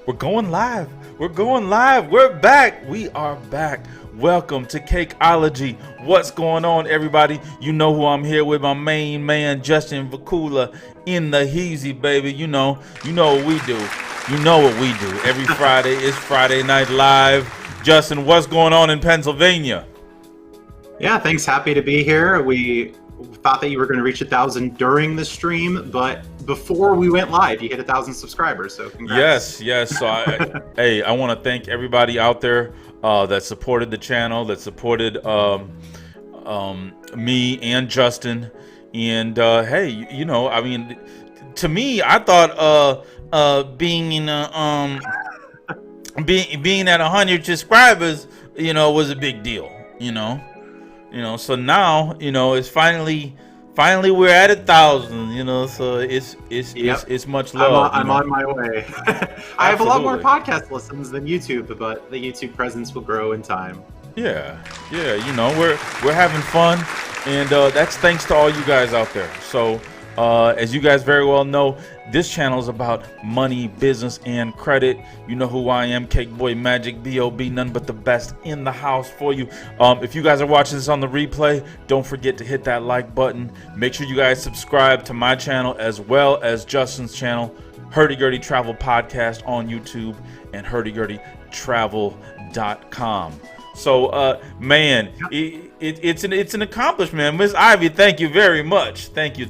We're going live. We're going live. We're back. We are back. Welcome to Cakeology. What's going on, everybody? You know who I'm here with, my main man, Justin Vacula, in the heezy, baby. You know what we do. You know what we do. Every Friday is Friday Night Live. Justin, what's going on in Pennsylvania? Yeah, thanks. Happy to be here. We thought that you were going to reach 1,000 during the stream, but before we went live, you hit 1,000 subscribers. So congrats. Yes. So I want to thank everybody out there that supported the channel, that supported me and Justin. And hey, I mean, to me, I thought being at 100 subscribers, was a big deal. So now, it's finally we're at 1,000, so it's much love. I'm on my way. I have a lot more podcast listens than YouTube, but the YouTube presence will grow in time. Yeah, we're having fun, and that's thanks to all you guys out there. So as you guys very well know, this channel is about money, business, and credit. You know who I am, Cake Boy Magic, B.O.B., none but the best in the house for you. If you guys are watching this on the replay, don't forget to hit that like button. Make sure you guys subscribe to my channel as well as Justin's channel, Hurdy Gurdy Travel Podcast on YouTube and hurdygurdytravel.com. So, man, it's an accomplishment. Miss Ivy, thank you very much. Thank you.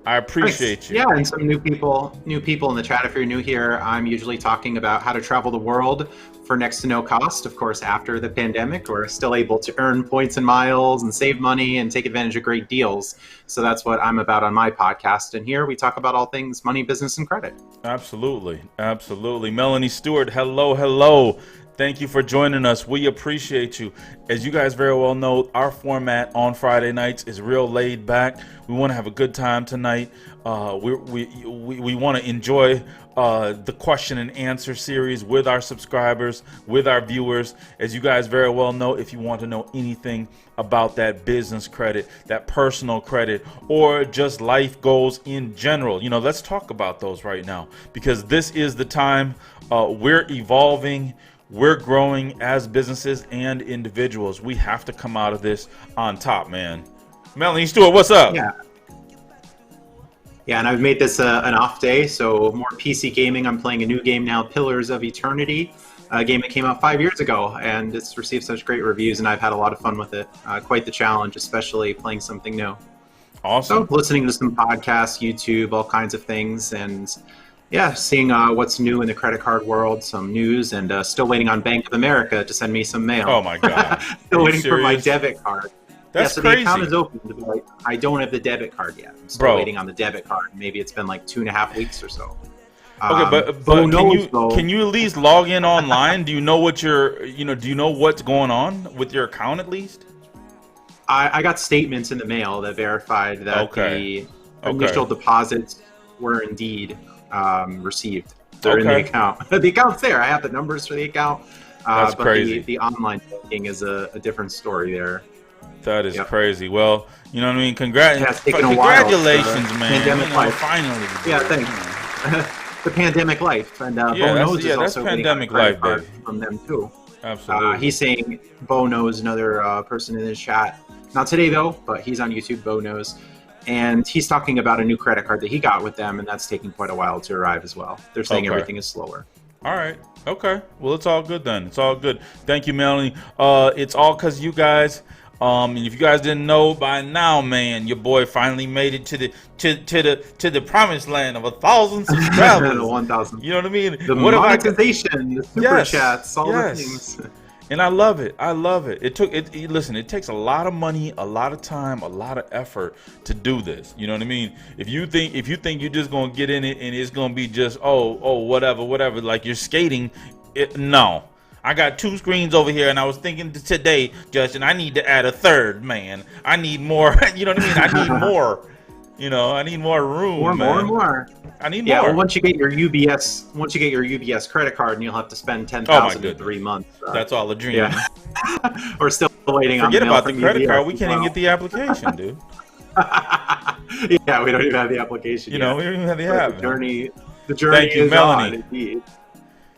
I appreciate you. Yeah, and some new people in the chat. If you're new here, I'm usually talking about how to travel the world for next to no cost. Of course, after the pandemic, we're still able to earn points and miles and save money and take advantage of great deals. So that's what I'm about on my podcast. And here we talk about all things money, business, and credit. Absolutely. Melanie Stewart, hello. Thank you for joining us. We appreciate you. As you guys very well know, our format on Friday nights is real laid back. We want to have a good time tonight. We want to enjoy the question and answer series with our subscribers, with our viewers. As you guys very well know, if you want to know anything about that business credit, that personal credit, or just life goals in general, let's talk about those right now, because this is the time. We're evolving. We're growing as businesses and individuals. We have to come out of this on top, man. Melanie Stewart, what's up? Yeah, and I've made this an off day, so more PC gaming. I'm playing a new game now, Pillars of Eternity, a game that came out 5 years ago, and it's received such great reviews, and I've had a lot of fun with it. Quite the challenge, especially playing something new. Awesome. So listening to some podcasts, YouTube, all kinds of things, and yeah, seeing what's new in the credit card world, some news, and still waiting on Bank of America to send me some mail. Oh my God. Still waiting for my debit card. That's so crazy. The account is open, but I don't have the debit card yet. I'm still waiting on the debit card. Maybe it's been like 2.5 weeks or so. Okay, but can you at least log in online? Do you know what do you know what's going on with your account at least? I got statements in the mail that verified that the initial deposits were indeed received. They're in the account. The account's there. I have the numbers for the account. That's but crazy. The online banking is a different story there. That is crazy. Well, you know what I mean? Congratulations, man. Pandemic life. Finally. Yeah, thanks. The pandemic life. And Bo Knows is also pandemic life, baby. From them too. Absolutely. He's saying Bo Knows, another person in his chat. Not today though, but he's on YouTube, Bo Knows. And he's talking about a new credit card that he got with them, and that's taking quite a while to arrive as well. They're saying everything is slower. All right. Okay. Well, it's all good then. It's all good. Thank you, Melanie. It's all because you guys. And if you guys didn't know by now, man, your boy finally made it to the promised land of 1,000 subscribers. 1,000. You know what I mean? The monetization, the super chats, all the things. And I love it. Listen, it takes a lot of money, a lot of time, a lot of effort to do this. You know what I mean? If you think you're just gonna get in it and it's gonna be just whatever, like you're skating, no. I got 2 screens over here, and I was thinking today, Justin, I need to add a third, man. I need more. You know what I mean? I need more. I need more room. More. I need more. Yeah, well, once you get your UBS credit card, and you'll have to spend $10,000 in 3 months. That's all a dream. Yeah. We're still waiting on. Forget about the credit card. We can't even get the application, dude. Yeah, we don't even have the application. We don't even have the app. The journey Thank you, is Melanie. on, indeed.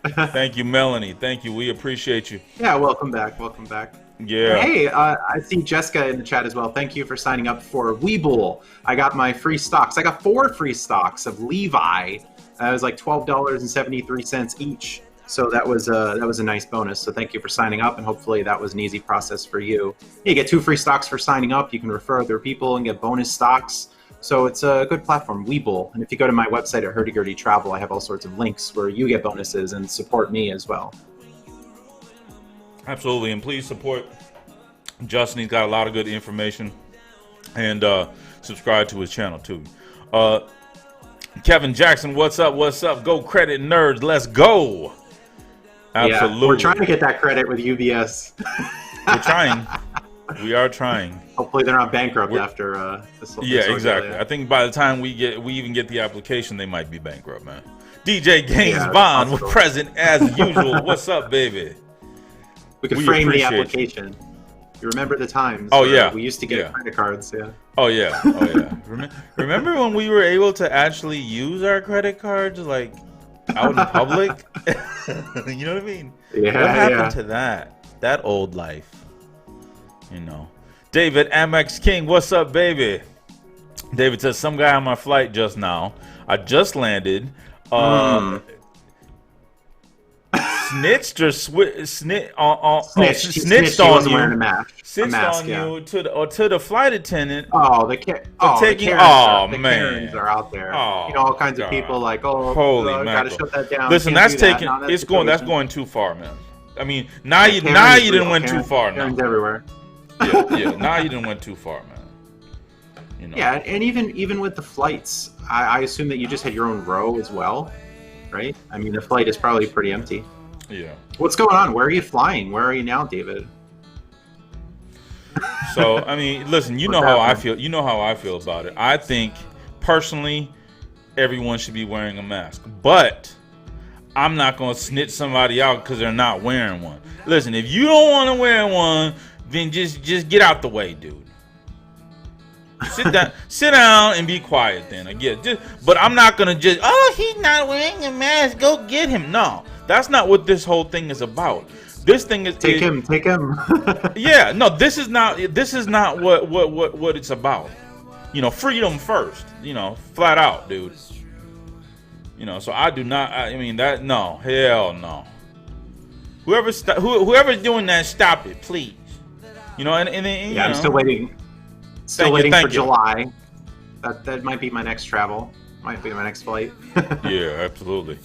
Thank you, Melanie. Thank you. We appreciate you. Yeah, welcome back. Welcome back. Yeah. Hey, I see Jessica in the chat as well. Thank you for signing up for Webull. I got my free stocks. I got 4 free stocks of Levi. It was like $12.73 each. So that was a nice bonus. So thank you for signing up, and hopefully that was an easy process for you. You get 2 free stocks for signing up. You can refer other people and get bonus stocks. So it's a good platform, Webull. And if you go to my website at Hurdy Travel, I have all sorts of links where you get bonuses and support me as well. Absolutely, and please support Justin. He's got a lot of good information, and subscribe to his channel too. Kevin Jackson, what's up? What's up? Go credit nerds, let's go! Absolutely, yeah, we're trying to get that credit with UBS. We're trying. We are trying. Hopefully, they're not bankrupt after this. Yeah, exactly. I think by the time we even get the application, they might be bankrupt, man. DJ Gaines Bond, we're present as usual. What's up, baby? We could frame the application. You remember the times? Oh yeah, we used to get credit cards. Yeah. Oh yeah. Oh yeah. Remember when we were able to actually use our credit cards like out in public? You know what I mean? Yeah. What happened to that? That old life. You know. David Amex King, what's up, baby? David says some guy on my flight just now. I just landed. Snitched or snitched on you. Wearing a mask. Snitched on you to the flight attendant. Oh, the Karens are out there. Oh, you know, all kinds of people like, gotta shut that down. Listen, that's taking. That's going too far, man. I mean, now you didn't went too far. Karens everywhere. Yeah. Now you didn't went too far, man. You know. Yeah, and even with the flights, I assume that you just had your own row as well, right? I mean, the flight is probably pretty empty. Yeah. What's going on? Where are you flying? Where are you now, David? So, I mean, listen, you know how I feel. You know how I feel about it. I think, personally, everyone should be wearing a mask. But I'm not going to snitch somebody out because they're not wearing one. Listen, if you don't want to wear one, then just get out the way, dude. Sit down and be quiet then. But I'm not going to he's not wearing a mask, go get him. No. That's not what this whole thing is about. This thing is take him. Yeah, no, this is not what it's about. You know, freedom first. You know, flat out, dude. You know, so I do not. I mean that. No, hell no. Whoever's doing that, stop it, please. You know, and yeah, I'm still waiting. For July. That might be my next travel. Might be my next flight. Yeah, absolutely.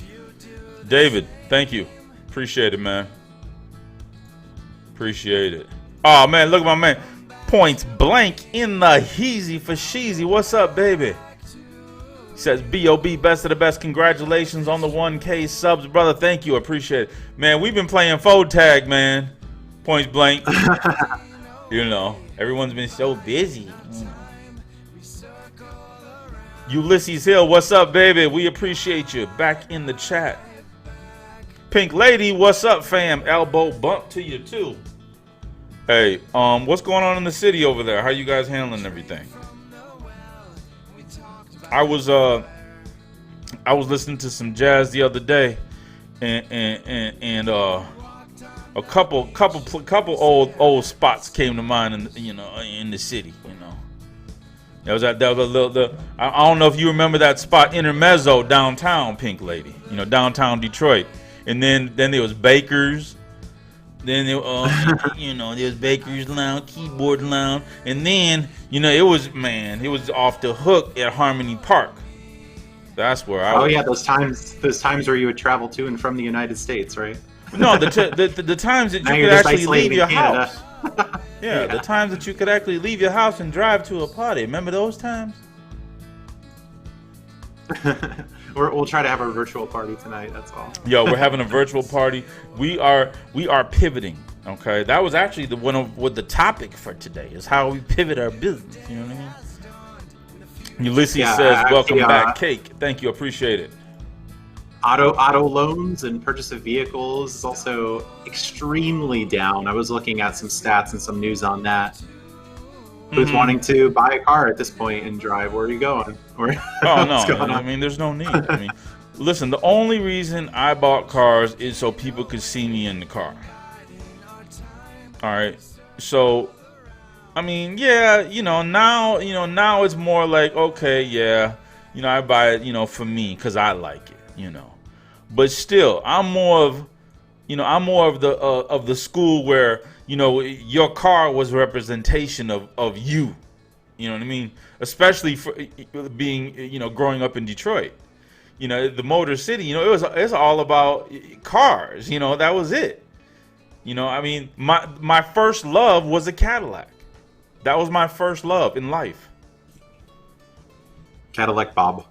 David, thank you. Appreciate it, man. Appreciate it. Oh, man, look at my man. Points blank in the heezy for sheezy. What's up, baby? He says, B.O.B. best of the best. Congratulations on the 1K subs, brother. Thank you. Appreciate it. Man, we've been playing phone tag, man. Points blank. You know, everyone's been so busy. Ulysses Hill, what's up, baby? We appreciate you. Back in the chat. Pink Lady, what's up, fam? Elbow bump to you too. Hey, what's going on in the city over there? How you guys handling everything? I was listening to some jazz the other day, and a couple old spots came to mind in the city. You know, there was a little. I don't know if you remember that spot, Intermezzo downtown, Pink Lady. You know, downtown Detroit. And then there was Baker's. Then there was Baker's Lounge, Keyboard Lounge, and then it was off the hook at Harmony Park. That's where I. Yeah, those times where you would travel to and from the United States, right? No, the times that you could actually leave your house. Yeah, the times that you could actually leave your house and drive to a party. Remember those times? We'll try to have a virtual party tonight. That's all. Yo, we're having a virtual party. We are pivoting. Okay, that was actually what the topic for today is how we pivot our business. You know what I mean? Ulysses says, "Welcome back, Cake." Thank you, appreciate it. Auto loans and purchase of vehicles is also extremely down. I was looking at some stats and some news on that. Who's wanting to buy a car at this point and drive? Where are you going? Oh no! I mean, there's no need. I mean, Listen, the only reason I bought cars is so people could see me in the car. All right. So, I mean, yeah, now it's more like, okay, yeah, I buy it, for me because I like it. But still, I'm more of the school where, your car was representation of you. You know what I mean? Especially for being, growing up in Detroit. The Motor City, it's all about cars. That was it. I mean, my first love was a Cadillac. That was my first love in life. Cadillac Bob.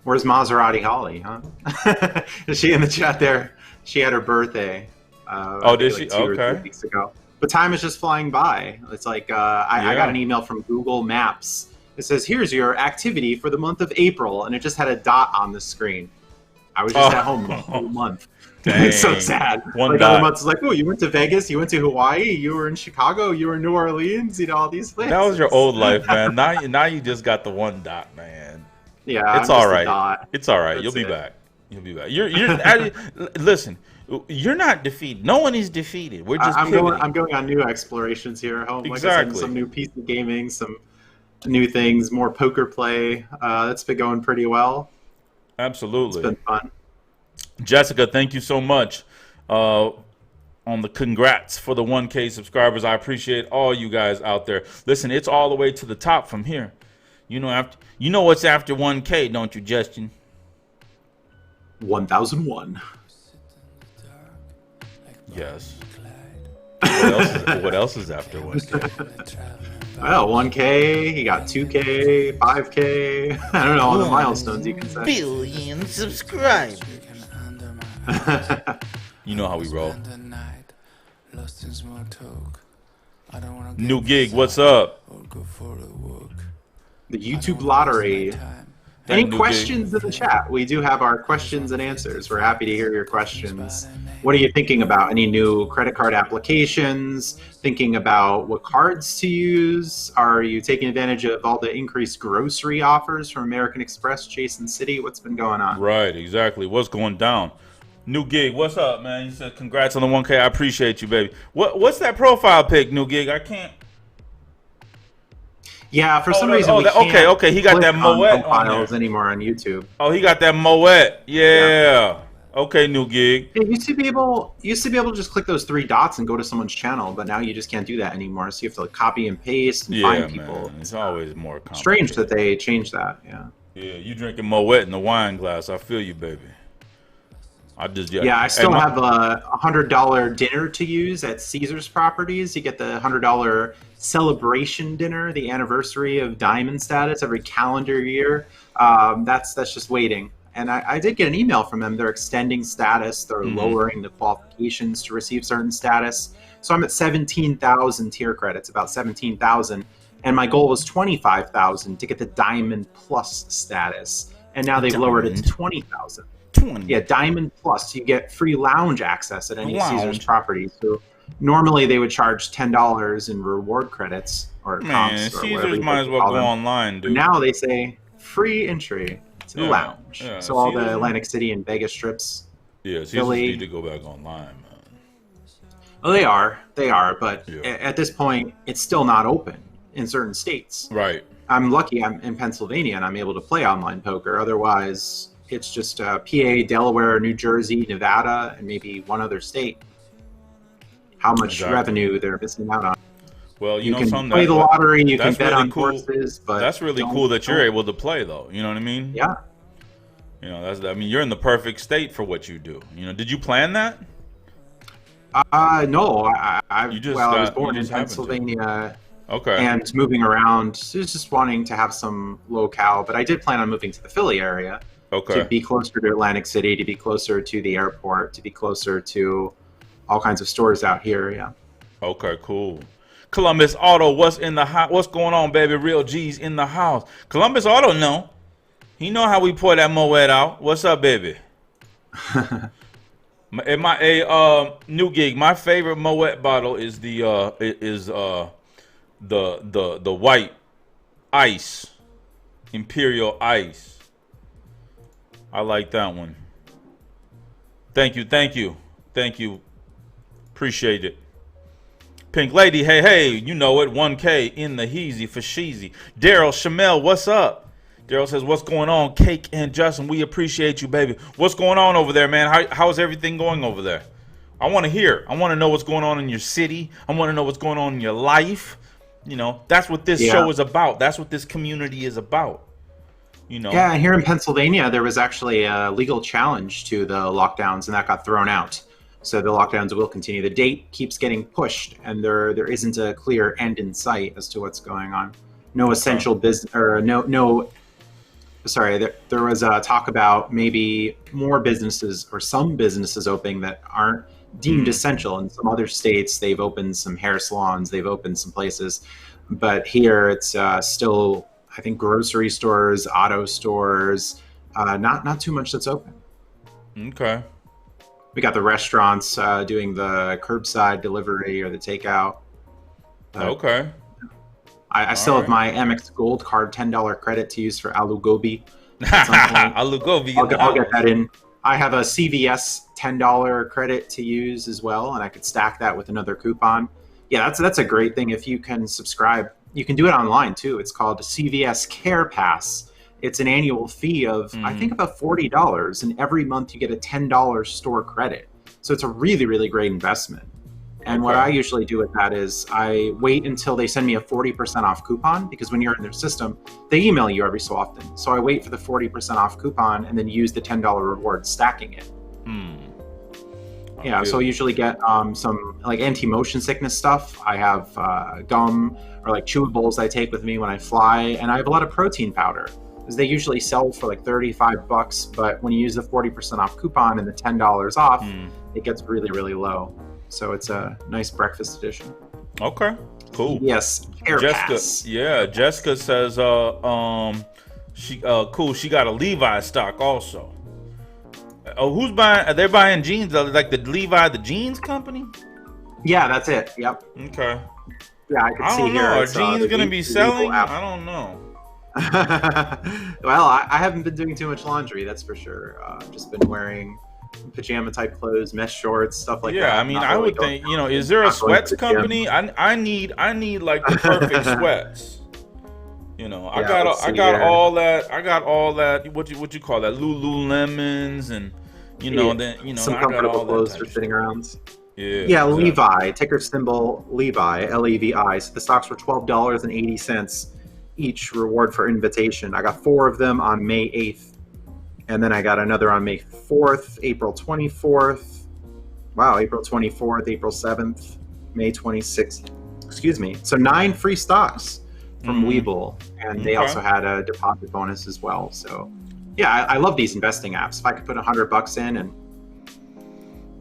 Where's Maserati Holly, huh? Is she in the chat there? She had her birthday. Did she? Like 2 or 3 weeks ago. But time is just flying by. It's like I got an email from Google Maps. It says, here's your activity for the month of April. And it just had a dot on the screen. I was just at home the whole month. It's so sad. Other months is like, oh, you went to Vegas, you went to Hawaii, you were in Chicago, you were in New Orleans, all these places. That was your old life, man. Now you just got the one dot, man. Yeah, it's all right. It's all right. You'll be back. You'll be back. You're listen. You're not defeated. No one is defeated. We're just I'm going on new explorations here at home. Like I said, some new PC gaming, some new things, more poker play. That's been going pretty well. Absolutely. It's been fun. Jessica, thank you so much on the congrats for the 1K subscribers. I appreciate all you guys out there. Listen, it's all the way to the top from here. What's after 1K, don't you, Justin? 1001. Yes. What else is after 1K? Well, 1K, you got 2K, 5K. I don't know all the milestones you can set. Billion subscribers. You know how we roll. New gig, what's up? The YouTube lottery. Any questions in the chat? We do have our questions and answers. We're happy to hear your questions. What are you thinking about? Any new credit card applications? Thinking about what cards to use? Are you taking advantage of all the increased grocery offers from American Express, Chase and City? What's been going on? Right, exactly. What's going down? New gig, what's up, man? You said congrats on the 1K. I appreciate you, baby. What's that profile pic, new gig? I can't. Yeah, for some reason we can't. Okay. He got that Moet on there anymore on YouTube. Oh, he got that Moet. Yeah. Okay, new gig. It used to be able to just click those 3 dots and go to someone's channel, but now you just can't do that anymore. So you have to copy and paste and find people. Man. It's always more complicated. Strange that they changed that. Yeah. Yeah, you drinking Moet in the wine glass. I feel you, baby. I still have a $100 dinner to use at Caesar's Properties. You get the $100 celebration dinner, the anniversary of diamond status every calendar year. That's just waiting. And I did get an email from them. They're extending status. They're lowering the qualifications to receive certain status. So I'm at 17,000 tier credits, about 17,000. And my goal was 25,000 to get the Diamond Plus status. And now they've lowered it to 20,000. Yeah, Diamond Plus. You get free lounge access at any Caesar's property. So normally they would charge $10 in reward credits or comps or Caesar's might as well go online, dude. But now they say free entry to the lounge. Yeah, so all the Atlantic City and Vegas strips. Yeah, Caesar's need to go back online, man. Oh, they are. But at this point, it's still not open in certain states. Right. I'm lucky I'm in Pennsylvania and I'm able to play online poker. Otherwise, it's just PA, Delaware, New Jersey, Nevada, and maybe one other state. How much revenue they're missing out on. Well, you can play the lottery, you can bet on horses, but that's really cool that you're able to play, though. You know what I mean? Yeah. You're in the perfect state for what you do. Did you plan that? No. I was born in Pennsylvania. Okay. And moving around, just wanting to have some locale, but I did plan on moving to the Philly area. Okay. To be closer to Atlantic City, to be closer to the airport, to be closer to all kinds of stores out here. Yeah. Okay, cool. Columbus Auto, what's in the house? What's going on, baby? Real G's in the house. Columbus Auto, know. He know how we pour that Moet out. What's up, baby? New gig. My favorite Moet bottle is the white ice, Imperial Ice. I like that one. Thank you. Thank you. Thank you. Appreciate it. Pink Lady, hey, you know it. 1K in the heezy for sheezy. Daryl Shamel, what's up? Daryl says, what's going on? Cake and Justin, we appreciate you, baby. What's going on over there, man? How's everything going over there? I want to hear. I want to know what's going on in your city. I want to know what's going on in your life. You know, that's what this show is about. That's what this community is about. You know. Yeah, here in Pennsylvania, there was actually a legal challenge to the lockdowns, and that got thrown out. So the lockdowns will continue. The date keeps getting pushed, and there isn't a clear end in sight as to what's going on. No essential business, or no. Sorry, there was a talk about maybe more businesses or some businesses opening that aren't deemed essential. In some other states, they've opened some hair salons, they've opened some places, but here it's still, I think, grocery stores, auto stores, not too much that's open. Okay. We got the restaurants doing the curbside delivery or the takeout. Okay. I still have my Amex Gold card, $10 credit to use for Alu Gobi. Alu Gobi. I'll get that in. I have a CVS $10 credit to use as well, and I could stack that with another coupon. Yeah, that's a great thing if you can subscribe. You can do it online too. It's called CVS Care Pass. It's an annual fee of, I think, about $40, and every month you get a $10 store credit. So it's a really, really great investment. And what I usually do with that is I wait until they send me a 40% off coupon, because when you're in their system, they email you every so often. So I wait for the 40% off coupon and then use the $10 reward, stacking it. Yeah, so I usually get some like anti-motion sickness stuff. I have gum or like chewables I take with me when I fly, and I have a lot of protein powder. Because they usually sell for like $35, but when you use the 40% off coupon and the $10 off, it gets really, really low. So it's a nice breakfast edition. Okay, cool. Yes, Jessica. Yeah, Jessica says, cool. She got a Levi stock also. Oh, who's buying? Are they buying jeans? Like the Levi, the jeans company? Yeah, that's it. Yep. Okay. Yeah, I can see here. Are jeans gonna be selling? I don't know. Well, I haven't been doing too much laundry, that's for sure. I've just been wearing pajama type clothes, mesh shorts, stuff like that. Yeah, I mean, I would think, you know, is there a sweats company? I need like the perfect sweats. You know, I got all that. What you call that? Lululemons, and you know, then you know, some comfortable clothes for sitting around. Yeah. Yeah, exactly. Levi, ticker symbol Levi, Levi. So the stocks were $12.80 each, reward for invitation. I got 4 of them on May 8th, and then I got another on May 4th, April 24th. Wow, April 24th, April 7th, May 26th. Excuse me. So 9 free stocks from Webull, and they also had a deposit bonus as well. So yeah, I love these investing apps. If I could put $100 in and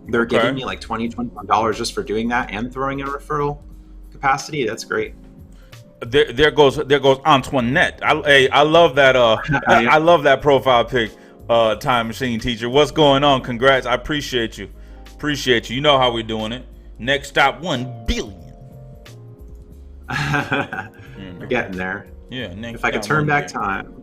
they're giving me like $21 just for doing that and throwing in a referral capacity, that's great. There goes Antoinette. I love that. I love that profile pic. Time Machine Teacher. What's going on? Congrats. I appreciate you. You know how we're doing it. Next stop, 1 billion. We're getting there. Yeah. If I could turn back time.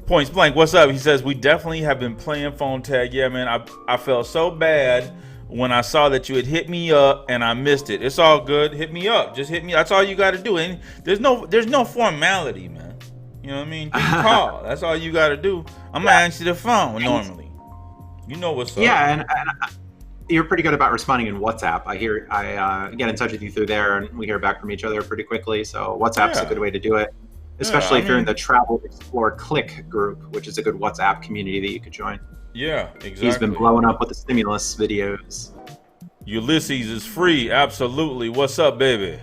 Points Blank, what's up? He says, we definitely have been playing phone tag. Yeah, man, I felt so bad when I saw that you had hit me up and I missed it. It's all good. Hit me up. Just hit me. That's all you got to do. And there's no formality, man. You know what I mean? Just call. That's all you got to do. I'm going to answer the phone normally. You know what's up. Yeah, and you're pretty good about responding in WhatsApp. I get in touch with you through there, and we hear back from each other pretty quickly. So WhatsApp's a good way to do it. Especially if you're in the Travel Explore Click group, which is a good WhatsApp community that you could join. Yeah, exactly. He's been blowing up with the stimulus videos. Ulysses is free. Absolutely. What's up, baby?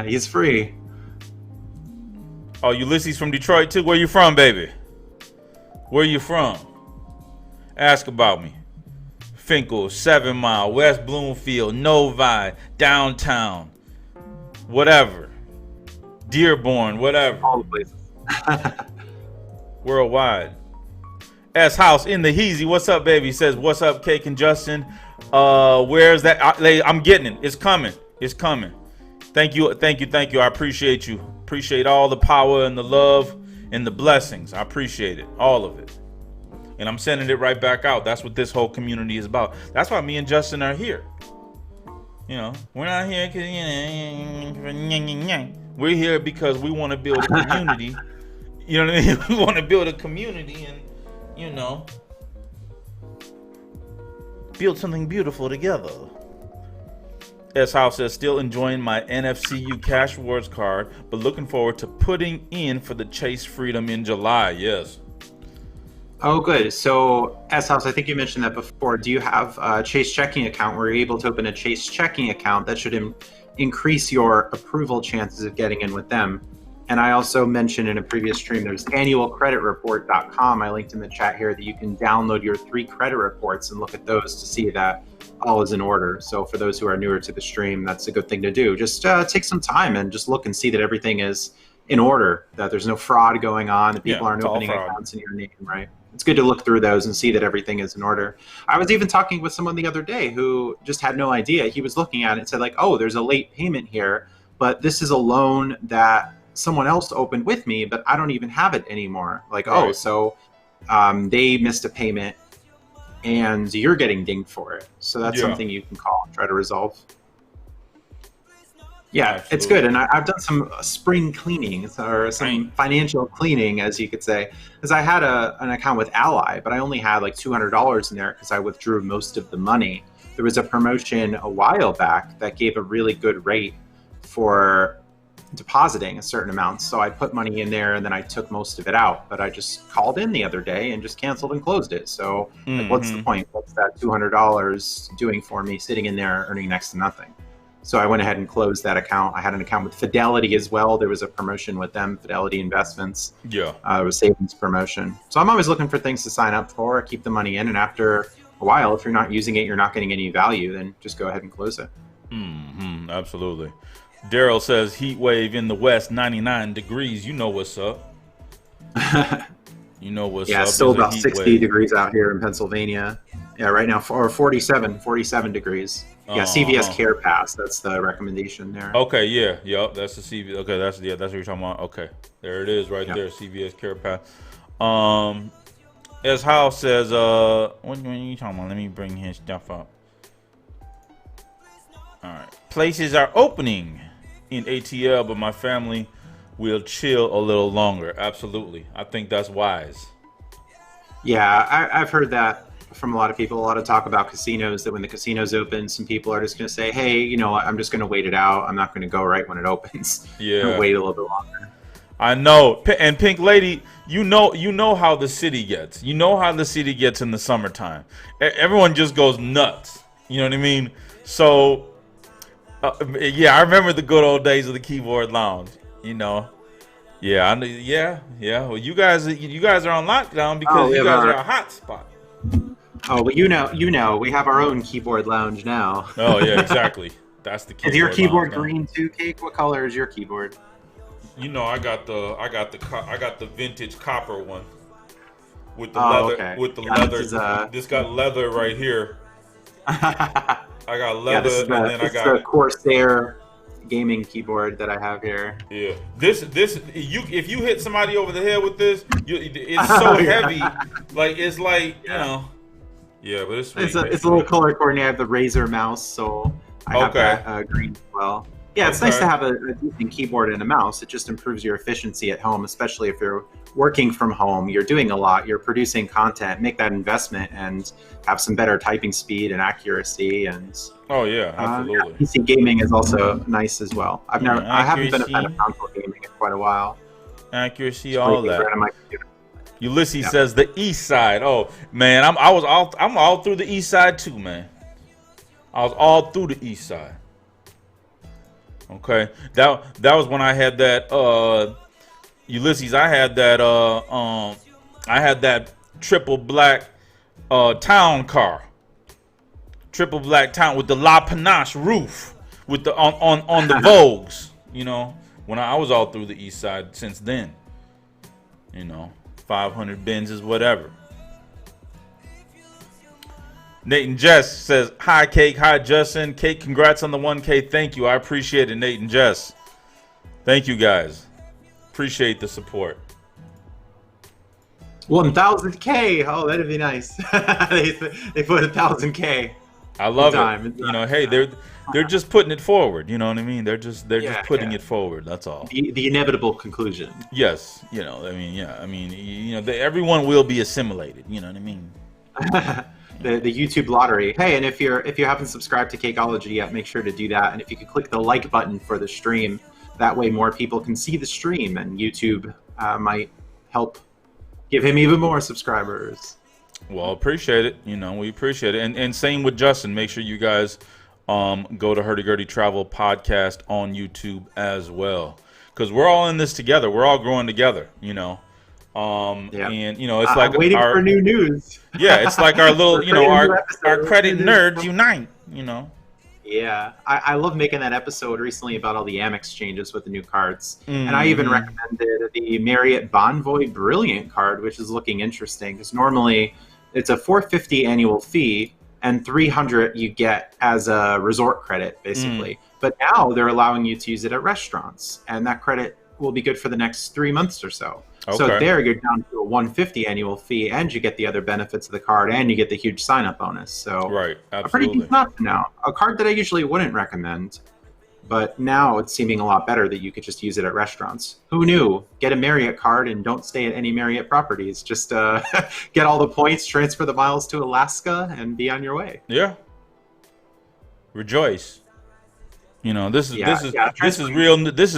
He's free. Oh, Ulysses from Detroit, too? Where you from, baby? Where you from? Ask about me. Finkel, 7 Mile, West Bloomfield, Novi, downtown, whatever. Dearborn, whatever. All the places. Worldwide. S House in the Heezy. What's up, baby? He says, what's up, Cake and Justin? Where's that? I'm getting it. It's coming. Thank you. I appreciate you. Appreciate all the power and the love and the blessings. I appreciate it. All of it. and I'm sending it right back out. That's what this whole community is about. That's why me and Justin are here. You know, we're not here because we're here because we want to build a community. You know what I mean? We want to build a community and, you know, build something beautiful together. S House says, still enjoying my NFCU Cash Rewards card, but looking forward to putting in for the Chase Freedom in July. Yes. Oh, good. So, S House, I think you mentioned that before. Do you have a Chase checking account where you're able to open a Chase checking account that should increase your approval chances of getting in with them? And I also mentioned in a previous stream, there's annualcreditreport.com. I linked in the chat here that you can download your 3 credit reports and look at those to see that all is in order. So for those who are newer to the stream, that's a good thing to do. Just take some time and just look and see that everything is in order, that there's no fraud going on, that people aren't opening accounts in your name, right? It's good to look through those and see that everything is in order. I was even talking with someone the other day who just had no idea. He was looking at it and said, like, oh, there's a late payment here, but this is a loan that someone else opened with me, but I don't even have it anymore. Like, right. Oh, so they missed a payment and you're getting dinged for it. So that's something you can call and try to resolve. Yeah, absolutely. It's good. And I've done some spring cleaning or some financial cleaning, as you could say, because I had an account with Ally, but I only had like $200 in there because I withdrew most of the money. There was a promotion a while back that gave a really good rate for depositing a certain amount. So I put money in there and then I took most of it out, but I just called in the other day and just canceled and closed it. So like, what's the point? What's that $200 doing for me sitting in there earning next to nothing? So I went ahead and closed that account. I had an account with Fidelity as well. There was a promotion with them, Fidelity Investments. Yeah. It was savings promotion. So I'm always looking for things to sign up for, keep the money in. And after a while, if you're not using it, you're not getting any value, then just go ahead and close it. Absolutely. Daryl says, heat wave in the west, 99 degrees. You know what's up. You know what's up. Yeah, still about 60 degrees out here in Pennsylvania. Yeah, right now, or 47 degrees. Yeah, CVS Care Pass. That's the recommendation there. Okay, yeah. That's the CVS. Okay, that's what you're talking about. Okay, there it is right there, CVS Care Pass. As House says, what are you talking about? Let me bring his stuff up. All right. Places are opening in ATL, but my family will chill a little longer. Absolutely. I think that's wise. Yeah, I've heard that from a lot of people, a lot of talk about casinos, that when the casinos open, some people are just going to say, hey, you know, I'm just going to wait it out. I'm not going to go right when it opens. Yeah. Wait a little bit longer. I know. And Pink Lady, you know how the city gets. You know how the city gets in the summertime. Everyone just goes nuts. You know what I mean? So, I remember the good old days of the Keyboard Lounge, you know. Yeah, I know. Yeah. Well, you guys are on lockdown because you guys are a hot spot. Oh, well, you know, we have our own Keyboard Lounge now. Oh yeah, exactly. That's the keyboard. Is your keyboard green too, Cake? What color is your keyboard? You know, I got the vintage copper one with the leather. Okay. With the leather. This got leather right here. I got leather, and then I got the Corsair gaming keyboard that I have here. Yeah, this if you hit somebody over the head with this, it's so heavy, like it's like you know. Yeah, but it's a little color coordinated. I have the Razer mouse, so I have that green as well. Yeah, it's nice to have a decent keyboard and a mouse. It just improves your efficiency at home, especially if you're working from home. You're doing a lot. You're producing content. Make that investment and have some better typing speed and accuracy. And absolutely. PC gaming is also nice as well. I haven't been a fan of console gaming in quite a while. Accuracy, all that. Ulysses says the East Side. Oh man, I'm all through the East Side too, man. I was all through the East Side. Okay, that was when I had that Ulysses. I had that triple black town car, triple black town with the La Panache roof with the on the Vogues. You know, when I was all through the East Side since then. You know. 500 Benzes, whatever. Nate and Jess says, hi, Cake. Hi, Justin. Cake, congrats on the 1K. Thank you. I appreciate it, Nate and Jess. Thank you, guys. Appreciate the support. 1,000K. Oh, that'd be nice. They put 1,000K. I love it. Time. Hey, they're just putting it forward. You know what I mean? They're just putting Yeah. it forward. That's all. The inevitable conclusion. Yes. Everyone will be assimilated. You know what I mean? The YouTube lottery. Hey, and if you haven't subscribed to Cakeology yet, make sure to do that. And if you could click the like button for the stream, that way more people can see the stream, and YouTube might help give him even more subscribers. Well, appreciate it. We appreciate it. And same with Justin. Make sure you guys go to Hurdy Gurdy Travel Podcast on YouTube as well, because we're all in this together. We're all growing together. Yeah. And it's like I'm waiting for new news. Yeah, it's like our little, our credit nerds unite. Yeah, I love making that episode recently about all the Amex changes with the new cards. And I even recommended the Marriott Bonvoy Brilliant card, which is looking interesting because normally it's a $450 annual fee and $300 you get as a resort credit, basically. But now they're allowing you to use it at restaurants, and that credit will be good for the next 3 months or so. Okay. So there you're down to a $150 annual fee, and you get the other benefits of the card, and you get the huge sign-up bonus. So right, a pretty absolutely. decent option now. A card that I usually wouldn't recommend, but now it's seeming a lot better that you could just use it at restaurants. Who knew? Get a Marriott card and don't stay at any Marriott properties. Just get all the points, transfer the miles to Alaska, and be on your way. Yeah. Rejoice. This is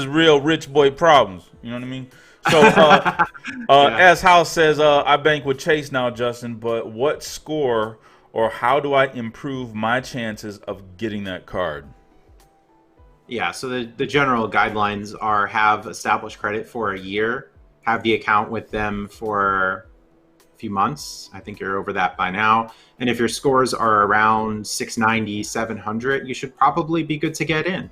real rich boy problems. You know what I mean? So, as House says, I bank with Chase now, Justin. But what score or how do I improve my chances of getting that card? Yeah. So the general guidelines are have established credit for a year, have the account with them for a few months. I think you're over that by now. And if your scores are around 690, 700, you should probably be good to get in.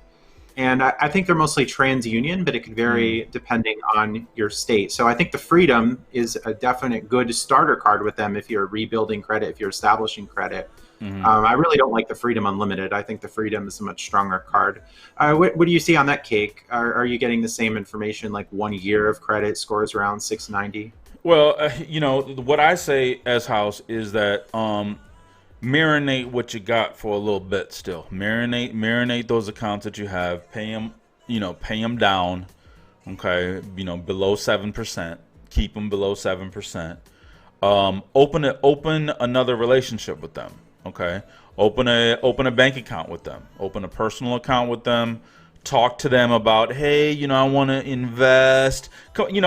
And I think they're mostly TransUnion, but it could vary depending on your state. So I think the Freedom is a definite good starter card with them if you're rebuilding credit, if you're establishing credit. I really don't like the Freedom Unlimited. I think the Freedom is a much stronger card. What do you see on that cake? Are you getting the same information, like 1 year of credit, scores around 690? Well, what I say as House is that marinate what you got for a little bit still. Marinate those accounts that you have. Pay them down. Okay, below 7%. Keep them below 7%. Open another relationship with them. Okay, open a bank account with them. Open a personal account with them. Talk to them about, hey, I want to invest. You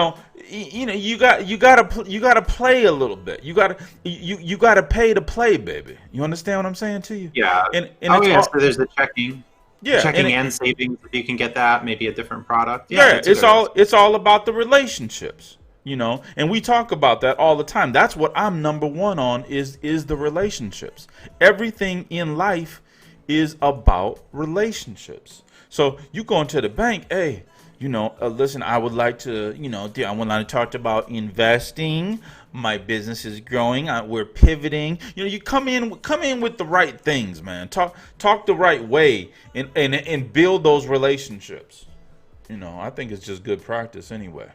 gotta play a little bit. You gotta pay to play, baby. You understand what I'm saying to you? Yeah. And so there's the checking. Yeah, checking and savings. If you can get that, maybe a different product. Yeah, it's all about the relationships. And we talk about that all the time. That's what I'm number one on is the relationships. Everything in life is about relationships. So you go into the bank, hey, listen, I would like to, I want to talk about investing. My business is growing. We're pivoting. You come in with the right things, man. Talk the right way and build those relationships. I think it's just good practice anyway.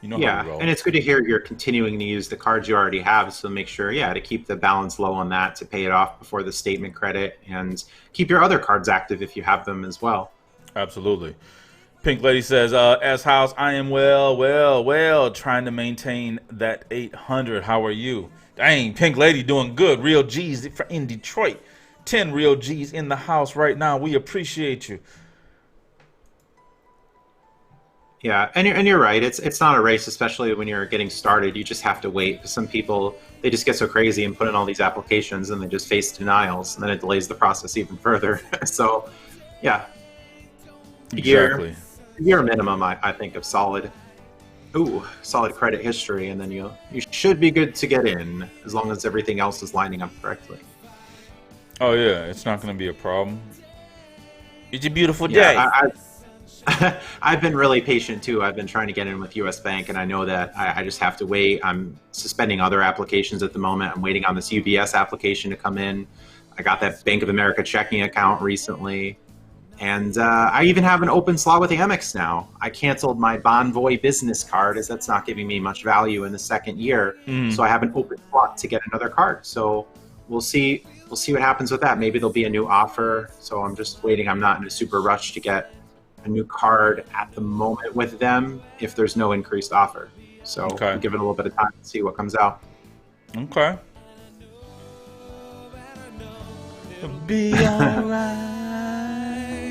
How to roll. And it's good to hear you're continuing to use the cards you already have. So make sure, to keep the balance low on that, to pay it off before the statement credit, and keep your other cards active if you have them as well. Absolutely. Pink Lady says, as House, I am well, trying to maintain that 800. How are you? Dang, Pink Lady doing good. Real G's in Detroit. 10 real G's in the house right now. We appreciate you. Yeah, and you're right. It's not a race, especially when you're getting started. You just have to wait. Because some people, they just get so crazy and put in all these applications, and they just face denials, and then it delays the process even further. So, yeah. Exactly. Year minimum, I think, of solid credit history, and then you should be good to get in as long as everything else is lining up correctly. Oh yeah, it's not going to be a problem. It's a beautiful day. I've been really patient too. I've been trying to get in with US Bank, and I know that I just have to wait. I'm suspending other applications at the moment. I'm waiting on this UBS application to come in. I got that Bank of America checking account recently. And I even have an open slot with Amex now. I canceled my Bonvoy business card as that's not giving me much value in the second year. So I have an open slot to get another card. So we'll see. We'll see what happens with that. Maybe there'll be a new offer. So I'm just waiting. I'm not in a super rush to get a new card at the moment with them if there's no increased offer. So I'll give it a little bit of time to see what comes out. Okay. Be alright.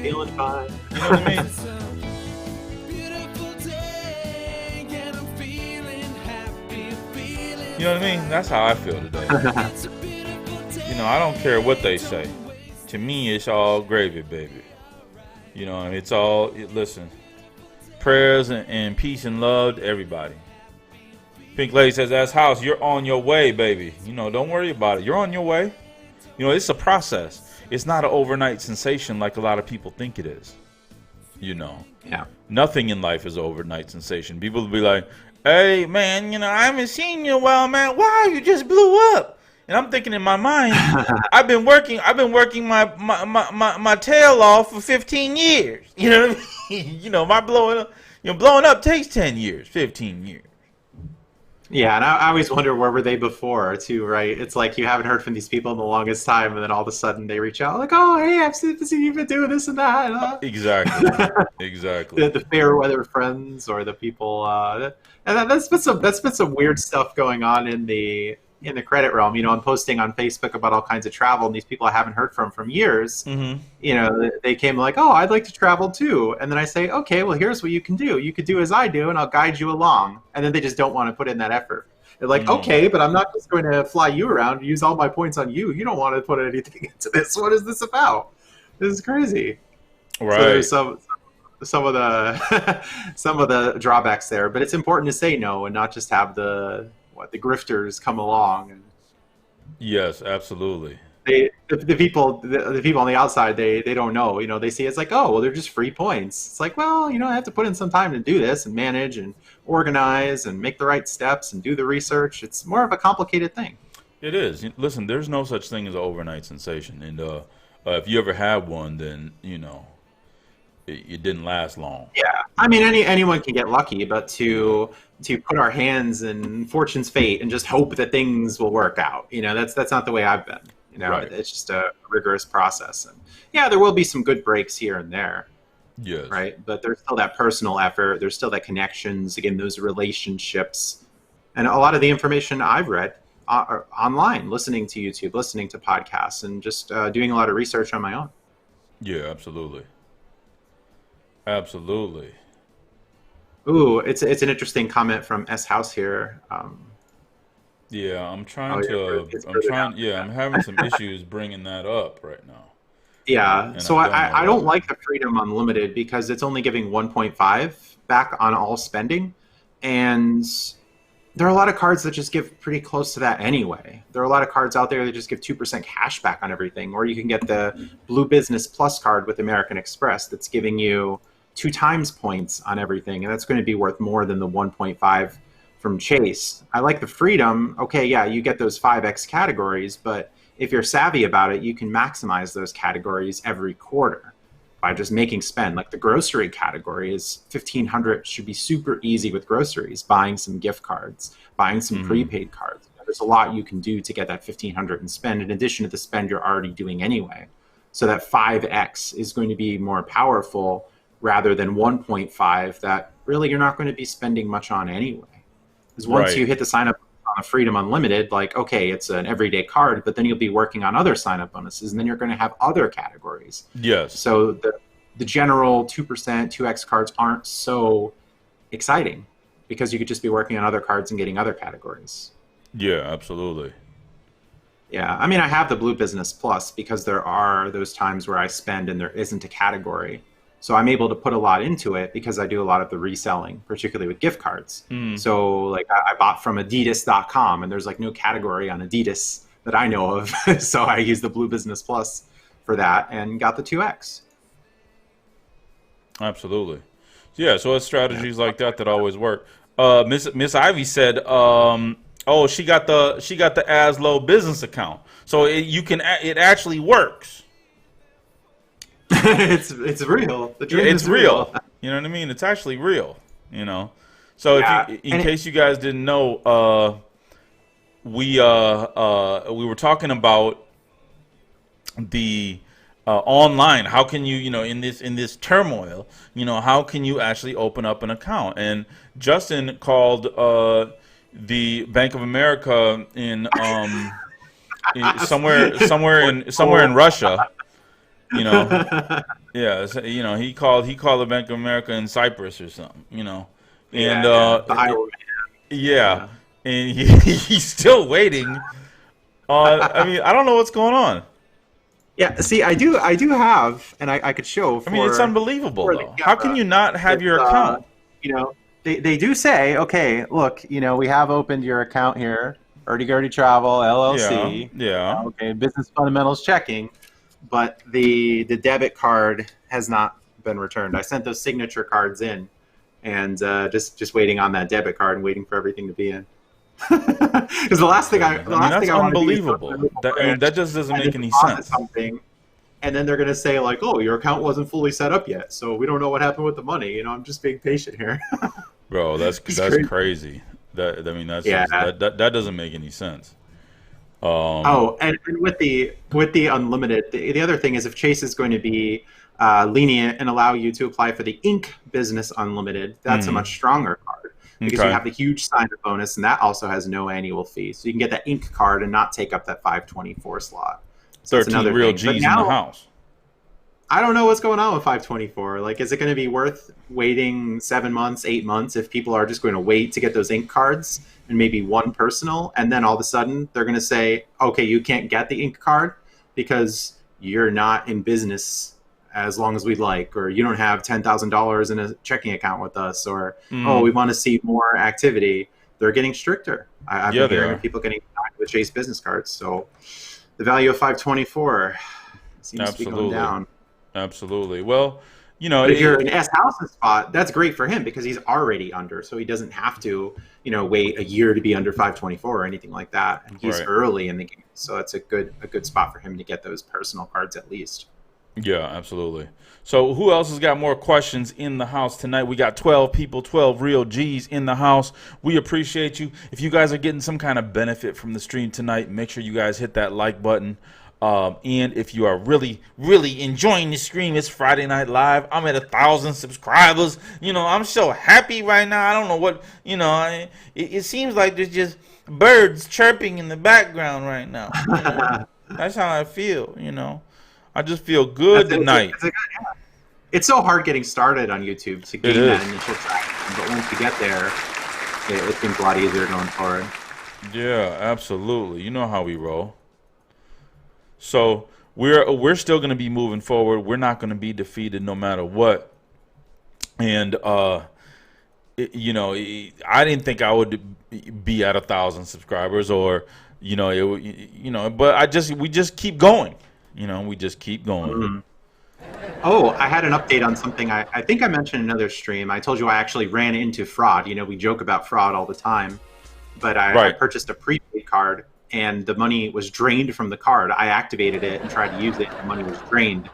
Feeling fine. You know what I mean? You know what I mean? That's how I feel today. You know, I don't care what they say. To me, it's all gravy, baby. You know, it's all, listen, prayers and peace and love to everybody. Pink Lady says, as house, you're on your way, baby. You know, don't worry about it. You're on your way. You know, it's a process. It's not an overnight sensation like a lot of people think it is. You know. Yeah. Nothing in life is an overnight sensation. People will be like, hey, man, you know, I haven't seen you in a while, man. Wow, you just blew up. And I'm thinking in my mind, I've been working my tail off for 15 years. You know what I mean? You know, my blowing up takes 10 years, 15 years. Yeah, and I always wonder where were they before too, right? It's like you haven't heard from these people in the longest time, and then all of a sudden they reach out like, "Oh, hey, I've seen you've been doing this and that." Exactly, exactly. The fair weather friends or the people, and that's been some weird stuff going on in the credit realm. You know, I'm posting on Facebook about all kinds of travel, and these people I haven't heard from years. Mm-hmm. You know, they came like, "Oh, I'd like to travel too," and then I say, "Okay, well, here's what you can do. You could do as I do, and I'll guide you along." And then they just don't want to put in that effort. They're like, "Okay, but I'm not just going to fly you around and use all my points on you. You don't want to put anything into this. What is this about? This is crazy." Right. So there's some of the drawbacks there, but it's important to say no and not just have the grifters come along. And yes, absolutely. The people on the outside, they don't know. You know, they see it's like, oh, well, they're just free points. It's like, well, you know, I have to put in some time to do this and manage and organize and make the right steps and do the research. It's more of a complicated thing. It is. Listen, there's no such thing as an overnight sensation, and if you ever had one, then you know it didn't last long. Yeah, I mean, anyone can get lucky, but to put our hands in fortune's fate and just hope that things will work out, you know, that's not the way I've been. You know, Right. It's just a rigorous process, and yeah, there will be some good breaks here and there. Yes. Right, but there's still that personal effort. There's still that connections. Again, those relationships, and a lot of the information I've read online, listening to YouTube, listening to podcasts, and just doing a lot of research on my own. Yeah, absolutely. Absolutely. Ooh, it's an interesting comment from S House here. Yeah, I'm having some issues bringing that up right now. Yeah, And so I I don't like the Freedom Unlimited because it's only giving 1.5 back on all spending, and there are a lot of cards that just give pretty close to that anyway. There are a lot of cards out there that just give 2% cash back on everything, or you can get the Blue Business Plus card with American Express that's giving you 2 times points on everything, and that's going to be worth more than the 1.5 from Chase. I like the Freedom. Okay, yeah, you get those 5x categories, but if you're savvy about it, you can maximize those categories every quarter by just making spend. Like the grocery category is $1,500, should be super easy with groceries, buying some gift cards, buying some prepaid cards. There's a lot you can do to get that $1,500 and spend in addition to the spend you're already doing anyway. So that 5x is going to be more powerful rather than 1.5 that really you're not going to be spending much on anyway. Because once you hit the sign up on a Freedom Unlimited, like, okay, it's an everyday card, but then you'll be working on other sign up bonuses, and then you're going to have other categories. Yes. So the general 2%, 2x cards aren't so exciting because you could just be working on other cards and getting other categories. Yeah, absolutely. Yeah, I mean, I have the Blue Business Plus because there are those times where I spend and there isn't a category. So I'm able to put a lot into it because I do a lot of the reselling, particularly with gift cards. So like I bought from Adidas.com and there's like no category on Adidas that I know of. So I use the Blue Business Plus for that and got the 2X. Absolutely. Yeah, so it's strategies like that always work. Miss Ivy said, she got the ASLO business account. So it actually works. It's real. The dream It's is real. real. You know what I mean? It's actually real. You know. So Yeah, in case you guys didn't know, we were talking about the online. How can you, in this turmoil, how can you actually open up an account? And Justin called the Bank of America somewhere in Russia. You know, yeah. So, he called the Bank of America in Cyprus or something. And yeah. The Iowa. yeah, Yeah. and he's still waiting. I mean, I don't know what's going on. Yeah, see, I do have, and I could show I mean, it's for unbelievable the though. How can camera. you not have It's your account? you know, they do say, okay, look, we have opened your account here, Gurdy Travel Yeah, LLC. yeah. Okay, business fundamentals checking, but the debit card has not been returned. I sent those signature cards in, and just waiting on that debit card and waiting for everything to be in. Because the last thing I Goodness. I mean, that's want to do is go to unbelievable. the local That branch just doesn't and make then any deposit sense, something, and then they're going to say like, "Oh, your account wasn't fully set up yet, so we don't know what happened with the money." I'm just being patient here. bro. That's It's crazy. That I mean, that's Yeah. just, that doesn't make any sense. Oh, and with the unlimited, the other thing is if Chase is going to be lenient and allow you to apply for the Inc. Business Unlimited, that's a much stronger card because you Okay. have the huge sign-up bonus, and that also has no annual fee. So you can get that Inc. card and not take up that 524 slot. So that's 13 another real thing. But G's in the now, house. I don't know what's going on with 524. Like, is it going to be worth waiting 7 months, 8 months if people are just going to wait to get those ink cards and maybe one personal, and then all of a sudden they're going to say, okay, you can't get the ink card because you're not in business as long as we'd like, or you don't have $10,000 in a checking account with us, or oh, we want to see more activity. They're getting stricter. I've Yeah, been they hearing are. of people getting denied with Chase business cards. So the value of 524 seems to be going Absolutely. down. Absolutely. Well, But if you're in S House's spot, that's great for him because he's already under, so he doesn't have to, wait a year to be under 524 or anything like that. And he's Right. early in the game, so that's a good spot for him to get those personal cards at least. Yeah, absolutely. So who else has got more questions in the house tonight? We got 12 people, 12 real G's in the house. We appreciate you. If you guys are getting some kind of benefit from the stream tonight, make sure you guys hit that like button. And if you are really, really enjoying the stream, it's Friday Night Live. I'm at 1,000 subscribers. I'm so happy right now. I don't know what, it seems like there's just birds chirping in the background right now. That's how I feel, I just feel good tonight. It's so hard getting started on YouTube to gain that is. initial traction, but once you get there, it seems a lot easier going forward. Yeah, absolutely. You know how we roll. So we're still going to be moving forward. We're not going to be defeated no matter what. And I didn't think I would be at 1,000 subscribers, or but we just keep going. We just keep going. Mm-hmm. Oh, I had an update on something I think I mentioned in another stream. I told you I actually ran into fraud. We joke about fraud all the time, but I purchased a prepaid card and the money was drained from the card. I activated it and tried to use it and the money was drained,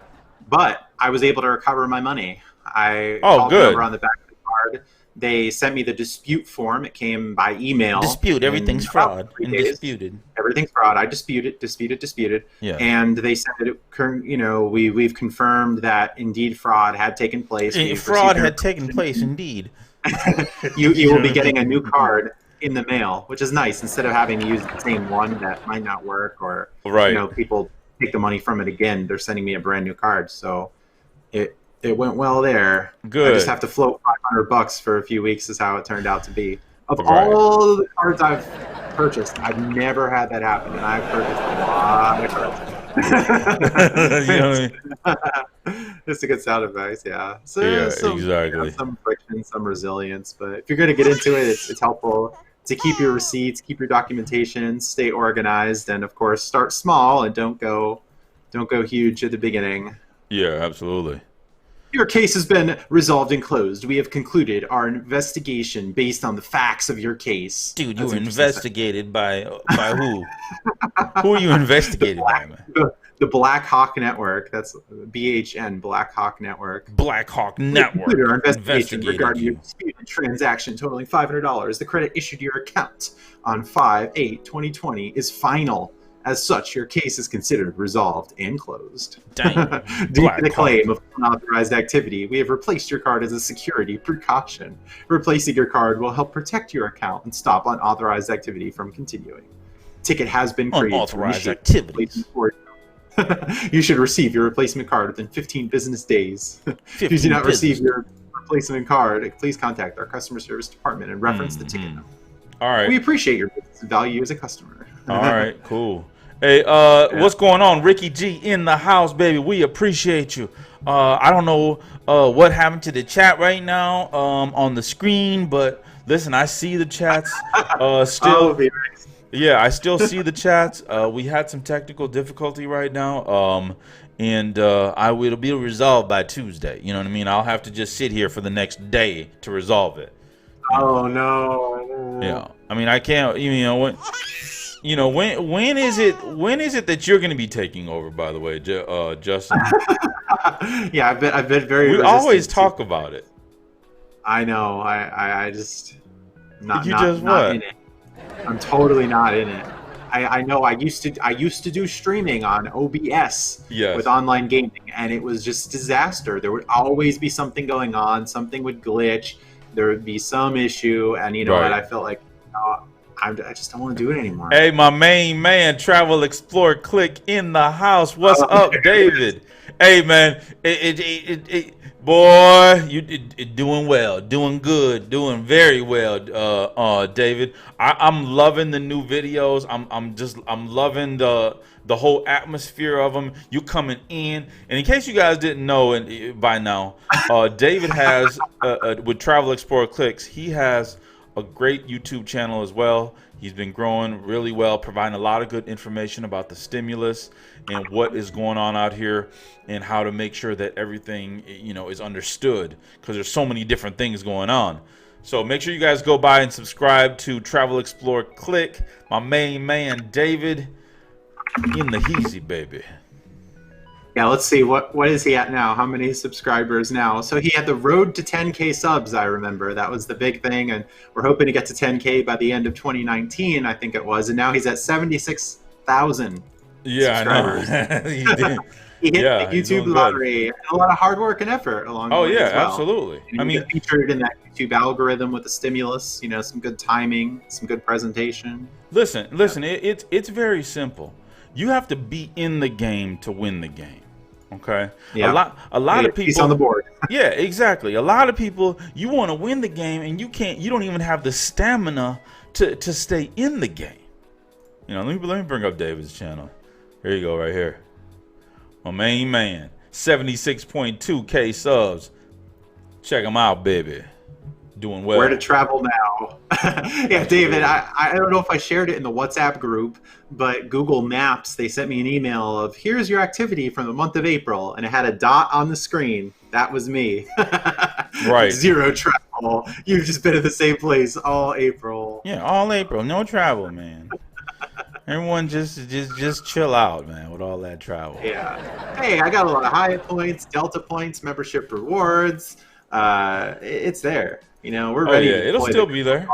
but I was able to recover my money. I called the good. number on the back of the card. They sent me the dispute form. It came by email. Dispute. Everything's fraud. Disputed. Everything's fraud. I disputed. Yeah. And they said, we've confirmed that indeed fraud had taken place. Fraud had taken place, indeed. You will be getting a new card in the mail, which is nice, instead of having to use the same one that might not work, or people take the money from it again. They're sending me a brand new card. So it went well there. Good. I just have to float $500 for a few weeks is how it turned out to be. Of all the cards I've purchased, I've never had that happen, and I've purchased a lot of cards. It's a good sound advice, yeah. So exactly. Some friction, some resilience, but if you're going to get into it, it's helpful to keep your receipts, keep your documentation, stay organized, and of course start small and don't go huge at the beginning. Yeah, absolutely. Your case has been resolved and closed. We have concluded our investigation based on the facts of your case. Dude, you were investigated by who? Who are you investigated by, man? The Black Hawk Network. That's BHN, Black Hawk Network. Black Hawk Network. Our investigation regarding you. your disputed transaction totaling $500. The credit issued to your account on 5/8/2020 is final. As such, your case is considered resolved and closed. Dang. Due to the claim of unauthorized activity, we have replaced your card as a security precaution. Replacing your card will help protect your account and stop unauthorized activity from continuing. Ticket has been created. Unauthorized activities. You should receive your replacement card within 15 business days. If you do not receive your replacement card, please contact our customer service department and reference the ticket number. All right. We appreciate your business and value you as a customer. All right, cool. Hey, what's going on? Ricky G in the house, baby. We appreciate you. I don't know what happened to the chat right now on the screen, but listen, I see the chats still. Yeah, I still see the chats. We had some technical difficulty right now, and it'll be resolved by Tuesday. You know what I mean? I'll have to just sit here for the next day to resolve it. Oh no. Yeah, I mean, I can't. When is it that you're going to be taking over? By the way, Justin. Yeah, I've been very. We always talk about it. I know. I just not what? in it. I'm totally not in it. I know. I used to do streaming on OBS with online gaming, and it was just disaster. There would always be something going on. Something would glitch. There would be some issue, and you know what? I felt like. I just don't want to do it anymore. Hey, my main man, Travel Explore Click in the house. What's up, David? Hey, man, boy, you doing well, doing good, doing very well, David. I'm loving the new videos. I'm loving the whole atmosphere of them. You coming in, and in case you guys didn't know, and by now, David has with Travel Explorer Clicks, he has a great YouTube channel as well. He's been growing really well, providing a lot of good information about the stimulus and what is going on out here and how to make sure that everything, is understood, because there's so many different things going on. So make sure you guys go by and subscribe to Travel Explore Click. My main man, David, in the heezy, baby. Yeah, let's see. What is he at now? How many subscribers now? So he had the road to 10K subs, I remember. That was the big thing, and we're hoping to get to 10K by the end of 2019, I think it was. And now he's at 76,000 subscribers. I know. He hit the YouTube lottery. And a lot of hard work and effort along the way as well. Absolutely. And he got featured in that YouTube algorithm with the stimulus, some good timing, some good presentation. Listen, it's very simple. You have to be in the game to win the game. Okay. Yeah. A lot of people. He's on the board. Yeah, exactly. A lot of people, you want to win the game, and you don't even have the stamina to stay in the game. Let me bring up David's channel. Here you go, right here. My main man, 76.2K subs. Check him out, baby. Doing well. Where to travel now? Yeah, David, I don't know if I shared it in the WhatsApp group, but Google Maps, they sent me an email of, here's your activity from the month of April, and it had a dot on the screen. That was me. Right. Zero travel. You've just been at the same place all April. Yeah, all April. No travel, man. Everyone just chill out, man, with all that travel. Yeah. Hey, I got a lot of Hyatt points, Delta points, membership rewards. It's there. We're ready. Yeah, it'll still be there.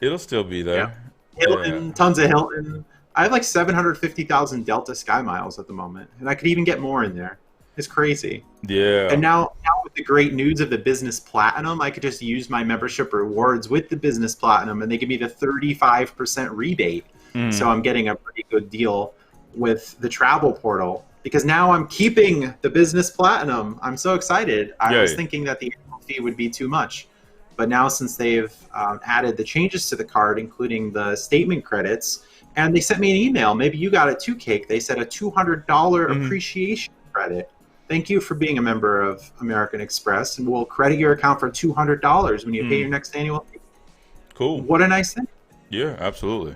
It'll still be there. Yeah. Hilton, tons of Hilton. I have like 750,000 Delta Sky Miles at the moment, and I could even get more in there. It's crazy. Yeah. And now with the great news of the Business Platinum, I could just use my membership rewards with the Business Platinum, and they give me the 35% rebate. So I'm getting a pretty good deal with the travel portal, because now I'm keeping the Business Platinum. I'm so excited. I was thinking that the annual fee would be too much. But now, since they've added the changes to the card, including the statement credits, and they sent me an email, maybe you got it too, Cake. They said a $200 appreciation credit. Thank you for being a member of American Express, and we'll credit your account for $200 when you pay your next annual fee. Cool. What a nice thing. Yeah, absolutely.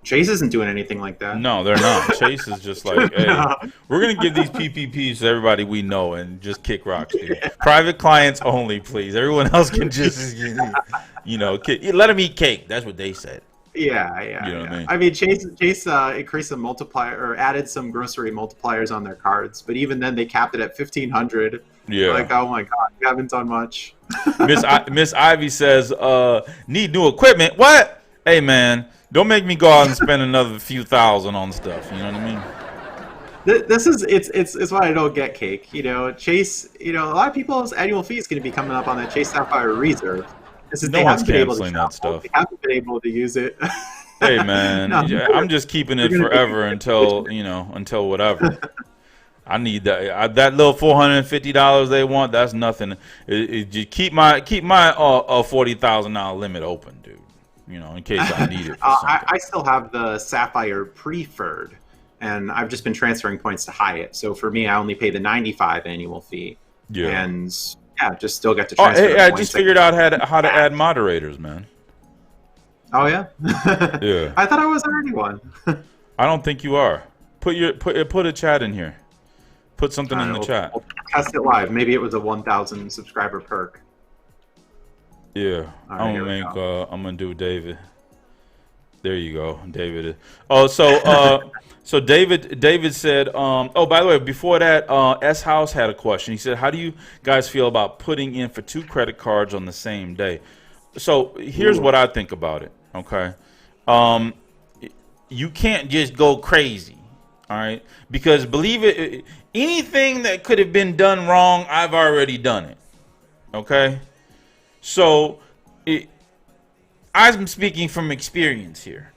Chase isn't doing anything like that. No, they're not. Chase is just like, hey, No. we're gonna give these PPPs to everybody we know and just kick rocks, dude. Private clients only, please. Everyone else can just, let them eat cake. That's what they said. Yeah. You know what I mean? I mean, Chase increased some multiplier or added some grocery multipliers on their cards, but even then they capped it at 1,500. Yeah. Like, oh my God, you haven't done much. Miss Ivy says, need new equipment. What? Hey, man, don't make me go out and spend another few thousand on stuff. You know what I mean? This is it's why I don't get cake. Chase. A lot of people's annual fee is going to be coming up on that Chase Sapphire Reserve. This is No one's canceling that stuff. They haven't been able to use it. Hey, man, I'm just keeping it forever until whatever. I need that little $450 they want. That's nothing. Just keep my $40,000 limit open, dude. In case I need it. For something. I still have the Sapphire Preferred, and I've just been transferring points to Hyatt. So for me, I only pay the $95 annual fee. Yeah. And just still get to transfer. Hey, I just figured out how to add moderators, man. Oh yeah. Yeah. I thought I was already one. I don't think you are. Put a chat in here. Put something in the chat. We'll test it live. Maybe it was a 1,000 subscriber perk. Yeah, right, I'm gonna do David. There you go, David. Oh, so David said. Oh, by the way, before that, S House had a question. He said, "How do you guys feel about putting in for 2 credit cards on the same day?" So here's what I think about it. Okay, you can't just go crazy. All right, because believe it, anything that could have been done wrong, I've already done it. Okay. So, I'm speaking from experience here.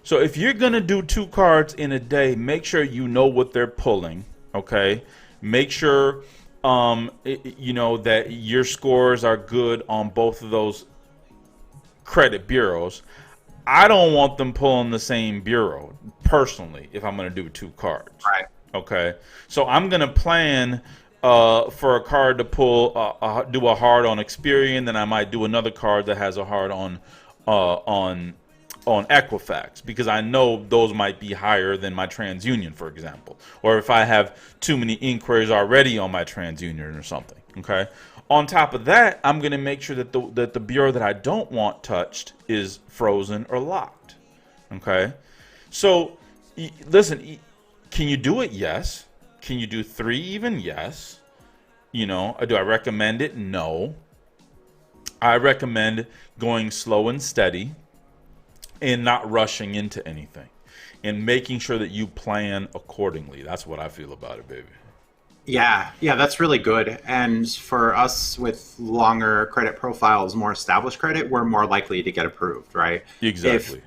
So, if you're going to do 2 cards in a day, make sure you know what they're pulling, okay? Make sure, that your scores are good on both of those credit bureaus. I don't want them pulling the same bureau, personally, if I'm going to do 2 cards. Right. Okay? So, I'm going to plan... for a card to pull, do a hard on Experian, then I might do another card that has a hard on Equifax, because I know those might be higher than my TransUnion, for example, or if I have too many inquiries already on my TransUnion or something. Okay. On top of that, I'm going to make sure that the bureau that I don't want touched is frozen or locked. Okay. So, listen, can you do it? Yes. Can you do 3 even? Yes. Do I recommend it? No. I recommend going slow and steady and not rushing into anything and making sure that you plan accordingly. That's what I feel about it, baby. Yeah, that's really good. And for us with longer credit profiles, more established credit, we're more likely to get approved, right? Exactly.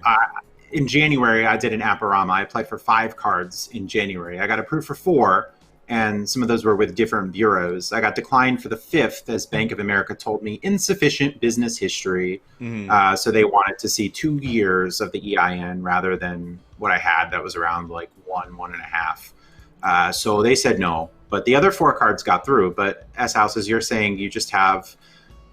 In January, I did an Apparama. I applied for 5 cards in January. I got approved for 4, and some of those were with different bureaus. I got declined for the 5th, as Bank of America told me, insufficient business history. Mm-hmm. So they wanted to see 2 years of the EIN rather than what I had that was around like 1.5. So they said no. But the other 4 cards got through. But S House, as you're saying, you just have,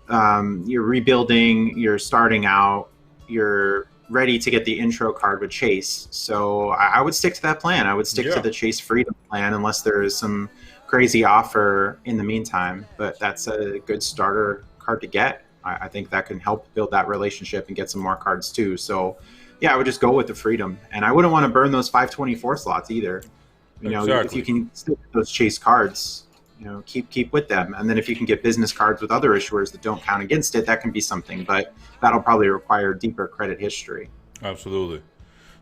you're rebuilding, you're starting out, you're ready to get the intro card with Chase. So I would stick to that plan. I would stick to the Chase Freedom plan unless there is some crazy offer in the meantime. But that's a good starter card to get. I think that can help build that relationship and get some more cards too. So yeah, I would just go with the Freedom. And I wouldn't want to burn those 524 slots either. If you can stick with those Chase cards, keep with them. And then if you can get business cards with other issuers that don't count against it, that can be something. But that'll probably require deeper credit history. Absolutely.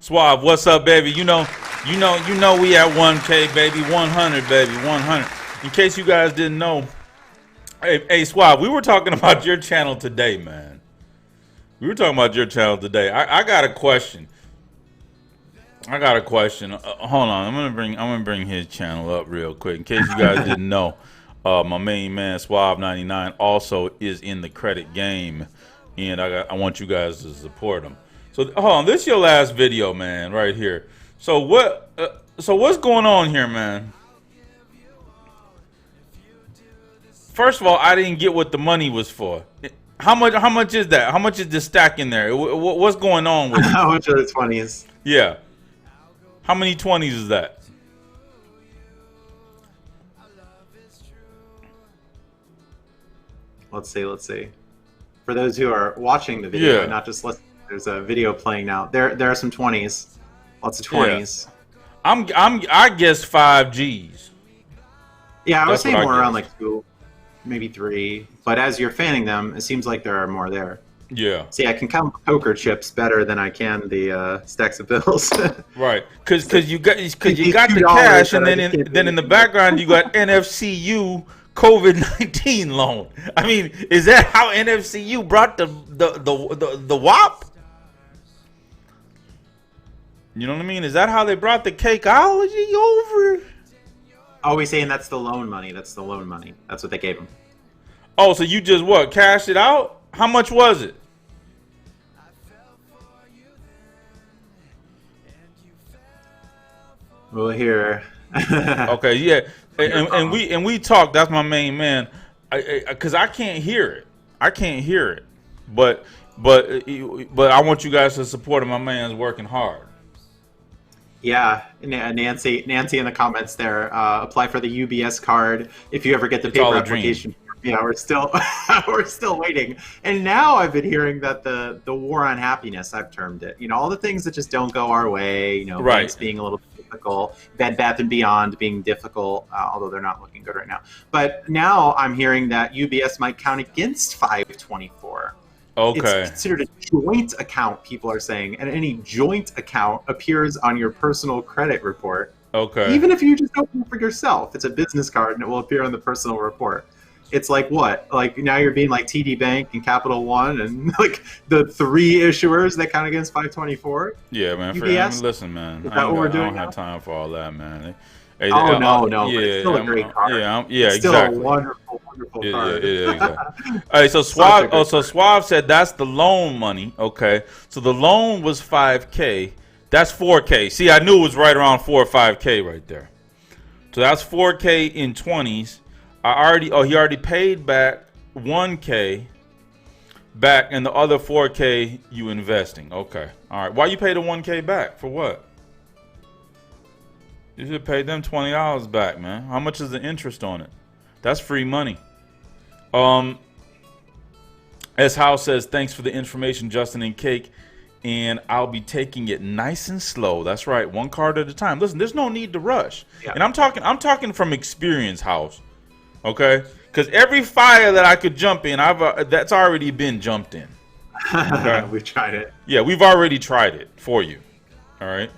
Suave, what's up, baby? You know we at 1K, baby. 100, baby. 100. In case you guys didn't know, hey, Suave, we were talking about your channel today, man. We were talking about your channel today. I got a question. Hold on, I'm gonna bring his channel up real quick in case you guys didn't know. My main man Suave99 also is in the credit game, and I want you guys to support him. So hold on, this is your last video, man, right here. So what's going on here, man? First of all, I didn't get what the money was for. How much is that? How much is the stack in there? What's going on with it? How much of the 20s? Yeah. How many 20s is that? Let's see. For those who are watching the video Yeah. and not just listening, there's a video playing now. There are some 20s. Lots of 20s. I guess 5 G's. Yeah, I would That's say what I more around guess. like 2, maybe 3. But as you're fanning them, it seems like there are more there. Yeah. See, I can count poker chips better than I can the stacks of bills. Right. Cuz you got These the $2 cash, that and I then just can't in the believe. background you got NFCU COVID-19 loan. I mean, is that how NFCU brought the WAP? You know what I mean? Is that how they brought the cakeology over? Always saying that's the loan money. That's the loan money. That's what they gave him. Oh, so you just what? Cashed it out? How much was it? We'll hear. Okay, yeah, and we talked. That's my main man, because I can't hear it. I can't hear it, but I want you guys to support him. My man's working hard. Yeah, Nancy in the comments there. Apply for the UBS card if you ever get the It's all paper a dream. application. Yeah, we're still waiting. And now I've been hearing that the war on happiness, I've termed it. You know, all the things that just don't go our way. You know, Right. banks being a little difficult, Bed Bath and Beyond being difficult, although they're not looking good right now. But now I'm hearing that UBS might count against 524. Okay. It's considered a joint account, people are saying, and any joint account appears on your personal credit report. Okay. Even if you just open it for yourself, it's a business card and it will appear on the personal report. It's like what? Like now you're being like TD Bank and Capital One and like the 3 issuers that count against 524. Yeah, man. UBS? Listen, man. Is that what we're I doing don't now? have time for all that, man. Hey, Oh, no, but it's still a great card. Yeah, It's still exactly. a wonderful Yeah, card. exactly. All right, so Such a Suave, good so card. Suave said that's the loan money. Okay, so the loan was 5K. That's 4K. See, I knew it was right around 4 or 5K right there. So that's 4K in 20s. He already paid back 1K back, and the other 4K you investing. Okay, all right. Why you pay the 1K back for what? You should pay them $20 back, man. How much is the interest on it? That's free money. As House says, thanks for the information, Justin and Cake, and I'll be taking it nice and slow. That's right, 1 card at a time. Listen, there's no need to rush. Yeah. And I'm talking from experience, House. Okay? Because every fire that I could jump in, that's already been jumped in. Okay? We tried it. Yeah, we've already tried it for you. All right?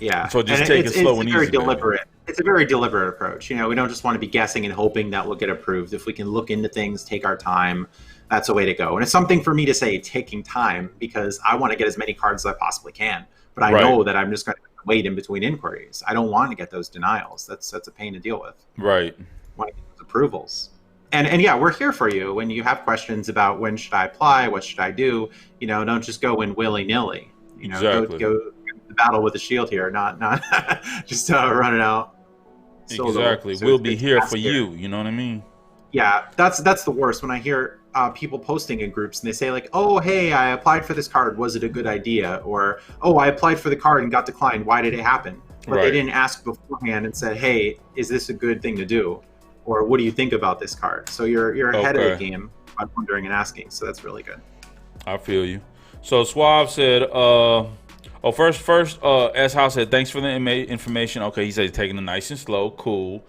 Yeah. So just And take it slow and It's very easy, baby. deliberate. It's a very deliberate approach. You know, we don't just want to be guessing and hoping that we'll get approved. If we can look into things, take our time, that's a way to go. And it's something for me to say, taking time, because I want to get as many cards as I possibly can. But I Right. know that I'm just going to wait in between inquiries. I don't want to get those denials. That's a pain to deal with. Right. I want to get those approvals. And yeah, we're here for you when you have questions about when should I apply, what should I do. You know, don't just go in willy-nilly. You know, Exactly. go to the battle with a shield here, not just run it out. solo. Exactly. So We'll it's be good here to ask for here. you. You know what I mean? Yeah, that's the worst when I hear people posting in groups and they say like, "Oh, hey, I applied for this card. Was it a good idea?" Or, "Oh, I applied for the card and got declined. Why did it happen?" But Right. they didn't ask beforehand and said, "Hey, is this a good thing to do?" Or, "What do you think about this card?" So you're ahead of the Okay. game by wondering and asking. So that's really good. I feel you. So Suave said, first, S House said, thanks for the information. Okay, he said taking it nice and slow. Cool.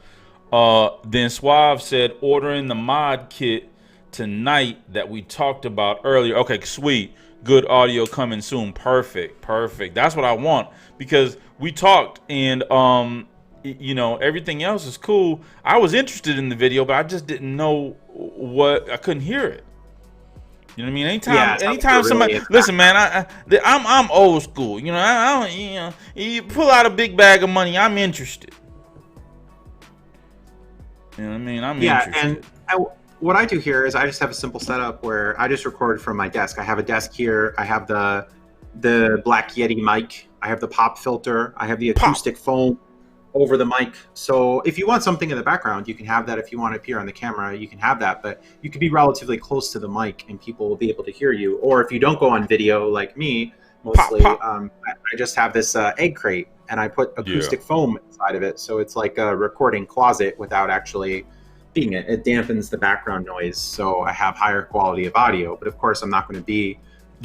Then Suave said, ordering the mod kit tonight that we talked about earlier. Okay, sweet. Good audio coming soon. Perfect. That's what I want, because we talked and you know, everything else is cool. I was interested in the video, but I just didn't know I couldn't hear it. You know what I mean? Anytime somebody listen, man, I'm old school. You know, I don't, you know, you pull out a big bag of money, I'm interested. You know what I mean? I'm interested. And what I do here is I just have a simple setup where I just record from my desk. I have a desk here. I have the Black Yeti mic. I have the pop filter. I have the acoustic foam. over the mic. So if you want something in the background, you can have that. If you want to appear on the camera, you can have that, but you can be relatively close to the mic and people will be able to hear you. Or if you don't go on video like me, mostly, Pop. I just have this egg crate and I put acoustic foam inside of it. So it's like a recording closet without actually being it. It dampens the background noise. So I have higher quality of audio, but of course I'm not going to be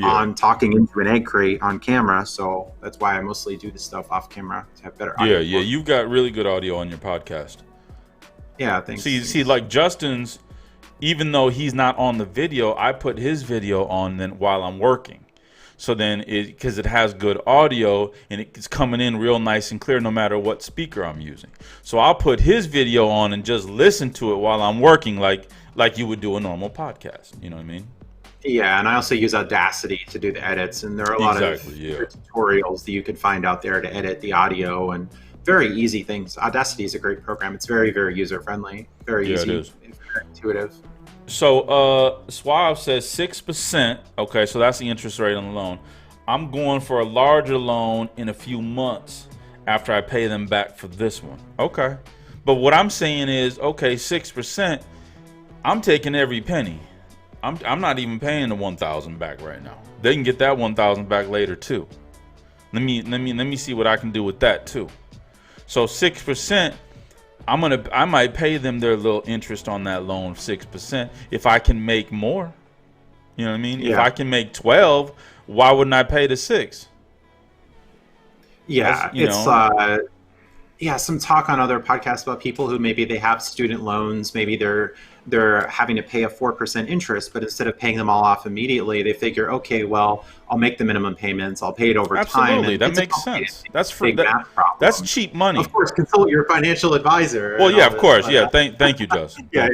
on talking into an egg crate on camera, so that's why I mostly do this stuff off camera to have better audio. Yeah, you've got really good audio on your podcast. Yeah, thanks. See, like Justin's, even though he's not on the video, I put his video on then while I'm working. So then, because it has good audio and it's coming in real nice and clear, no matter what speaker I'm using. So I'll put his video on and just listen to it while I'm working, like you would do a normal podcast. You know what I mean? Yeah, and I also use Audacity to do the edits, and there are a lot of tutorials that you can find out there to edit the audio, and very easy things. Audacity is a great program. It's very, very user-friendly, very easy, it is. Very intuitive. So Suave says 6%. Okay, so that's the interest rate on the loan. I'm going for a larger loan in a few months after I pay them back for this one. Okay, but what I'm saying is, okay, 6%. I'm taking every penny. I'm not even paying the 1,000 back right now. They can get that 1,000 back later too. Let me see what I can do with that too. So 6%, I might pay them their little interest on that loan of 6% if I can make more. You know what I mean? Yeah. If I can make 12, why wouldn't I pay the 6? Yeah, some talk on other podcasts about people who maybe they have student loans, maybe they're having to pay a 4% interest, but instead of paying them all off immediately, they figure, okay, well, I'll make the minimum payments, I'll pay it over time. Absolutely, that makes sense. That's for that's cheap money. Of course, consult your financial advisor. Well, yeah, of course, yeah. Thank you, Justin. Yeah.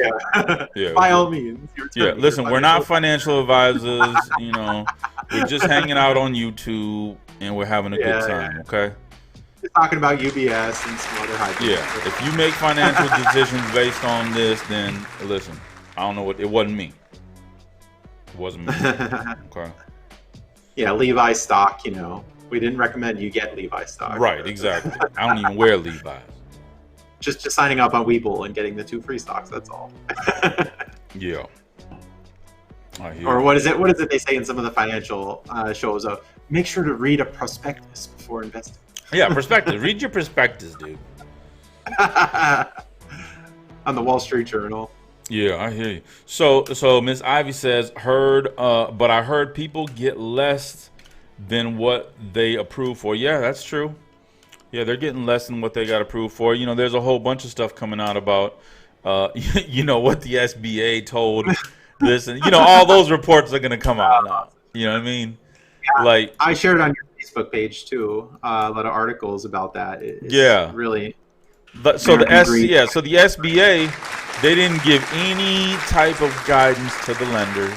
By all means. Yeah, listen, we're not financial advisors. You know, we're just hanging out on YouTube and we're having a good time. Okay. Talking about UBS and some other high. Yeah, if you make financial decisions based on this, then listen, I don't know it wasn't me. It wasn't me. Okay. Yeah, Levi stock, we didn't recommend you get Levi stock. Right, exactly. I don't even wear Levi's. Just signing up on Webull and getting the 2 free stocks, that's all. Yeah. Or what is it they say in some of the financial shows of make sure to read a prospectus before investing. Yeah, prospectus. Read your prospectus, dude. On the Wall Street Journal. Yeah, I hear you. So Miss Ivy says, but I heard people get less than what they approve for. Yeah, that's true. Yeah, they're getting less than what they got approved for. There's a whole bunch of stuff coming out about, what the SBA told this, and all those reports are going to come out now. You know what I mean? Yeah, like I shared it on your Facebook page too. A lot of articles about that. It's really. But so the SBA, they didn't give any type of guidance to the lenders.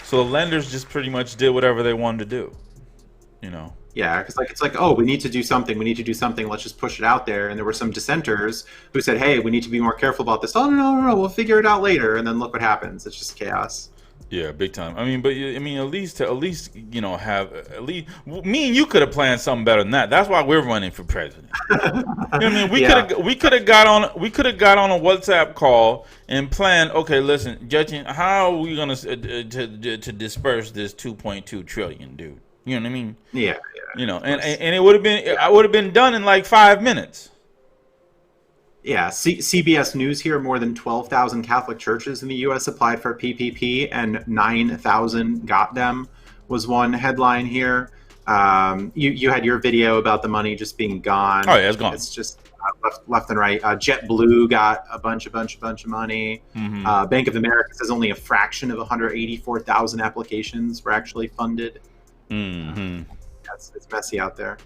So the lenders just pretty much did whatever they wanted to do. Yeah, because it's like, oh, we need to do something. Let's just push it out there. And there were some dissenters who said, hey, we need to be more careful about this. Oh, no, we'll figure it out later. And then look what happens. It's just chaos. Yeah, big time. At least have me and you could have planned something better than that. That's why we're running for president. We could have got on a WhatsApp call and planned. Okay, listen, judging how are we gonna to disperse this 2.2 trillion, dude? You know what I mean? Yeah. And it would have been I would have been done in like 5 minutes. Yeah, CBS News here, more than 12,000 Catholic churches in the U.S. applied for PPP and 9,000 got them, was one headline here. You had your video about the money just being gone. Oh, yeah, it's gone. It's just left and right. JetBlue got a bunch of money. Mm-hmm. Bank of America says only a fraction of 184,000 applications were actually funded. Mm-hmm. It's messy out there.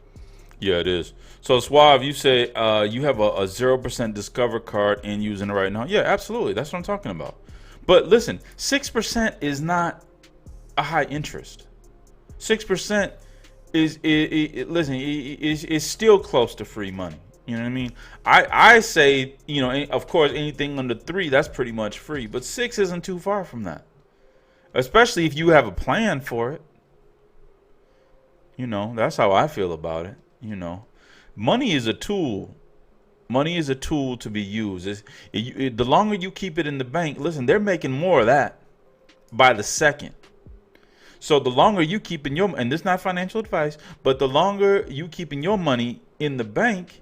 Yeah, it is. So Suave, you say you have a 0% Discover card and using it right now. Yeah, absolutely. That's what I'm talking about. But listen, 6% is not a high interest. 6% is still close to free money. You know what I mean? I say, of course, anything under 3, that's pretty much free. But 6 isn't too far from that, especially if you have a plan for it. That's how I feel about it. Money is a tool Money is a tool to be used. The longer you keep it in the bank, listen, they're making more of that by the second. So the longer you keep in your, and this is not financial advice, but the longer you keep in your money in the bank,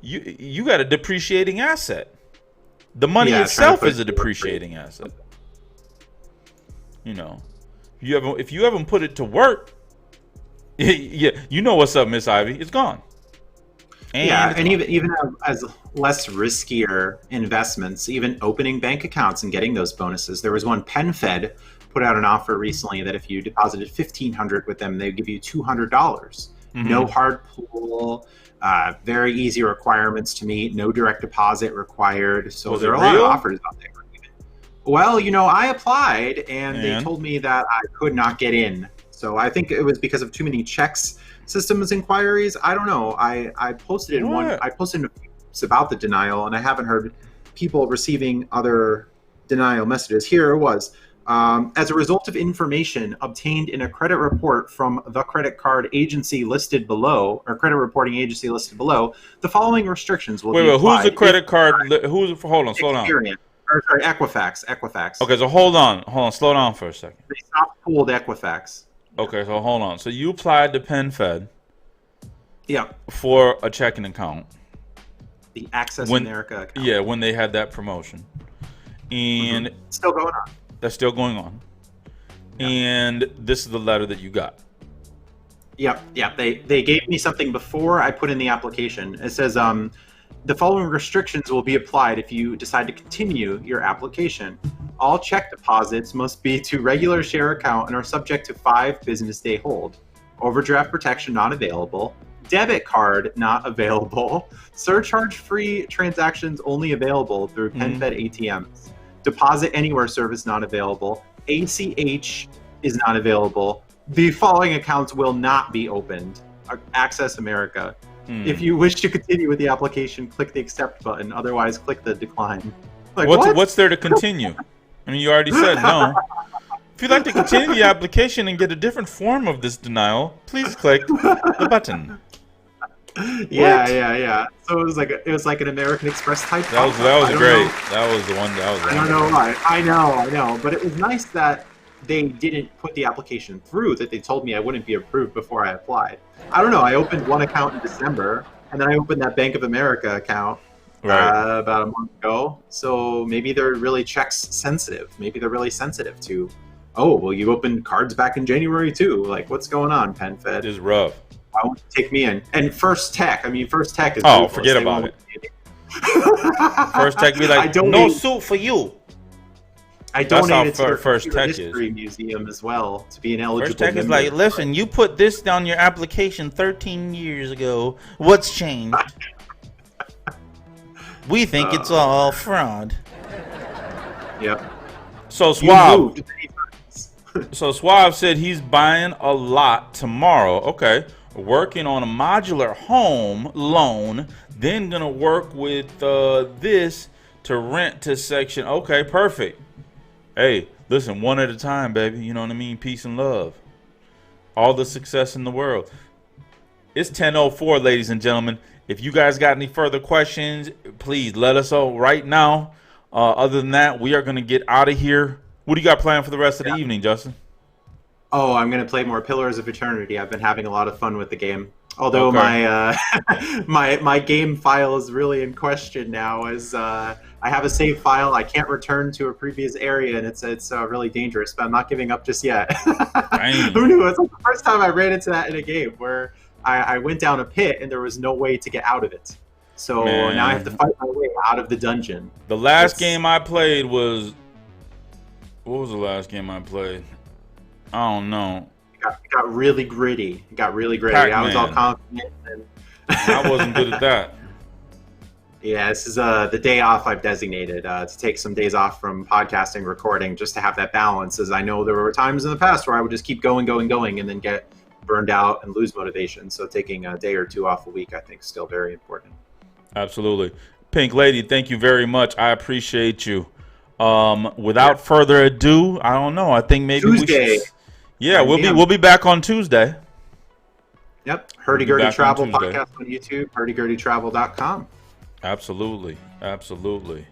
you got a depreciating asset. The money itself is a depreciating asset. You know, if you haven't put it to work, yeah, you know what's up, Miss Ivy. It's gone. And even as less riskier investments, even opening bank accounts and getting those bonuses. There was one, PenFed put out an offer recently that if you deposited $1,500 with them, they give you $200. Mm-hmm. No hard pull, very easy requirements to meet, no direct deposit required. So there are a lot of offers out there. Well, I applied and they told me that I could not get in. So I think it was because of too many checks systems inquiries. I don't know. I posted in a few posts about the denial, and I haven't heard people receiving other denial messages. Here it was. As a result of information obtained in a credit report from the credit card agency listed below, or credit reporting agency listed below, the following restrictions will be applied. Who's the credit card? Hold on, slow down. Sorry, Equifax. Okay, so hold on, slow down for a second. They soft pulled Equifax. Okay, so hold on. So you applied to PenFed. Yeah. For a checking account. The Access America account. Yeah, when they had that promotion. And still going on. That's still going on. Yeah. And this is the letter that you got. Yep. They gave me something before I put in the application. It says the following restrictions will be applied if you decide to continue your application. All check deposits must be to regular share account and are subject to 5 business day hold. Overdraft protection not available. Debit card not available. Surcharge-free transactions only available through PenFed ATMs. Deposit anywhere service not available. ACH is not available. The following accounts will not be opened. Access America. If you wish to continue with the application, click the accept button. Otherwise, click the decline. What's there to continue? I mean, you already said no. If you'd like to continue the application and get a different form of this denial, please click the button. Yeah. So it was like an American Express type. That was great. That was the one. I don't know why. I know. But it was nice that they didn't put the application through. That they told me I wouldn't be approved before I applied. I don't know. I opened one account in December, and then I opened that Bank of America account. Right. About a month ago. So maybe they're really checks sensitive. Maybe they're really sensitive to, you opened cards back in January too. Like, what's going on, PenFed? It is rough. Why won't you take me in? And First Tech is ruthless. Forget about it. First Tech be like, no suit for you. I donated to the First Tech History Museum as well to be an eligible First Tech is like, listen, you put this down your application 13 years ago. What's changed? We think it's all fraud. Yep. So Suave said he's buying a lot tomorrow. Okay. Working on a modular home loan. Then going to work with this to rent to section. Okay, perfect. Hey, listen, one at a time, baby. You know what I mean? Peace and love. All the success in the world. It's 10:04, ladies and gentlemen. If you guys got any further questions, please let us know right now. Other than that, we are going to get out of here. What do you got planned for the rest of the evening, Justin? Oh, I'm going to play more Pillars of Eternity. I've been having a lot of fun with the game. Although my game file is really in question now, as I have a save file I can't return to a previous area, and it's really dangerous. But I'm not giving up just yet. Who knew? It's like the first time I ran into that in a game where I went down a pit and there was no way to get out of it. So now I have to fight my way out of the dungeon. The last game I played was... What was the last game I played? I don't know. It got really gritty. Pac-Man. I was all confident. I wasn't good at that. Yeah, this is the day off I've designated to take some days off from podcasting, recording, just to have that balance. As I know there were times in the past where I would just keep going, and then get burned out and lose motivation. So taking a day or two off a week, I think, is still very important. Absolutely. Pink Lady, thank you very much. I appreciate you. Without further ado, I don't know. I think maybe Tuesday. We should... Yeah, we'll be back on Tuesday. Yep. Hurdy Gurdy Travel podcast on YouTube, hurdygurdytravel.com. Absolutely, absolutely.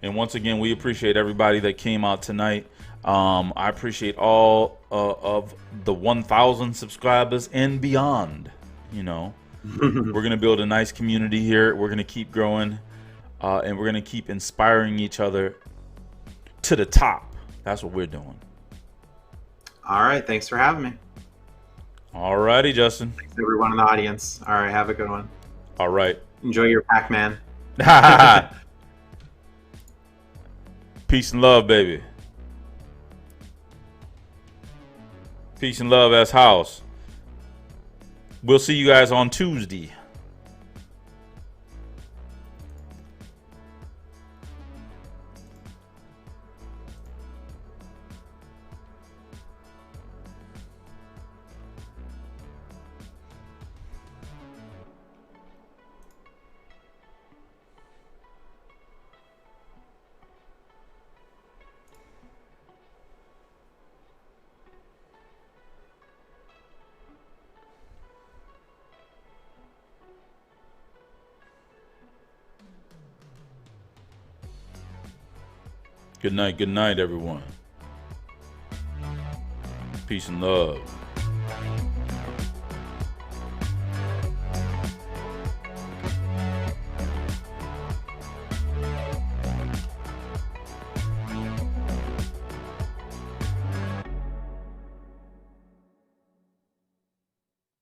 And once again, we appreciate everybody that came out tonight. I appreciate all of the 1,000 subscribers and beyond. You know, we're gonna build a nice community here. We're gonna keep growing, and we're gonna keep inspiring each other to the top. That's what we're doing. All right. Thanks for having me. All righty, Justin. Thanks everyone in the audience. All right. Have a good one. All right. Enjoy your Pac-Man. Peace and love, baby. Peace and love as house. We'll see you guys on Tuesday. Good night, everyone. Peace and love.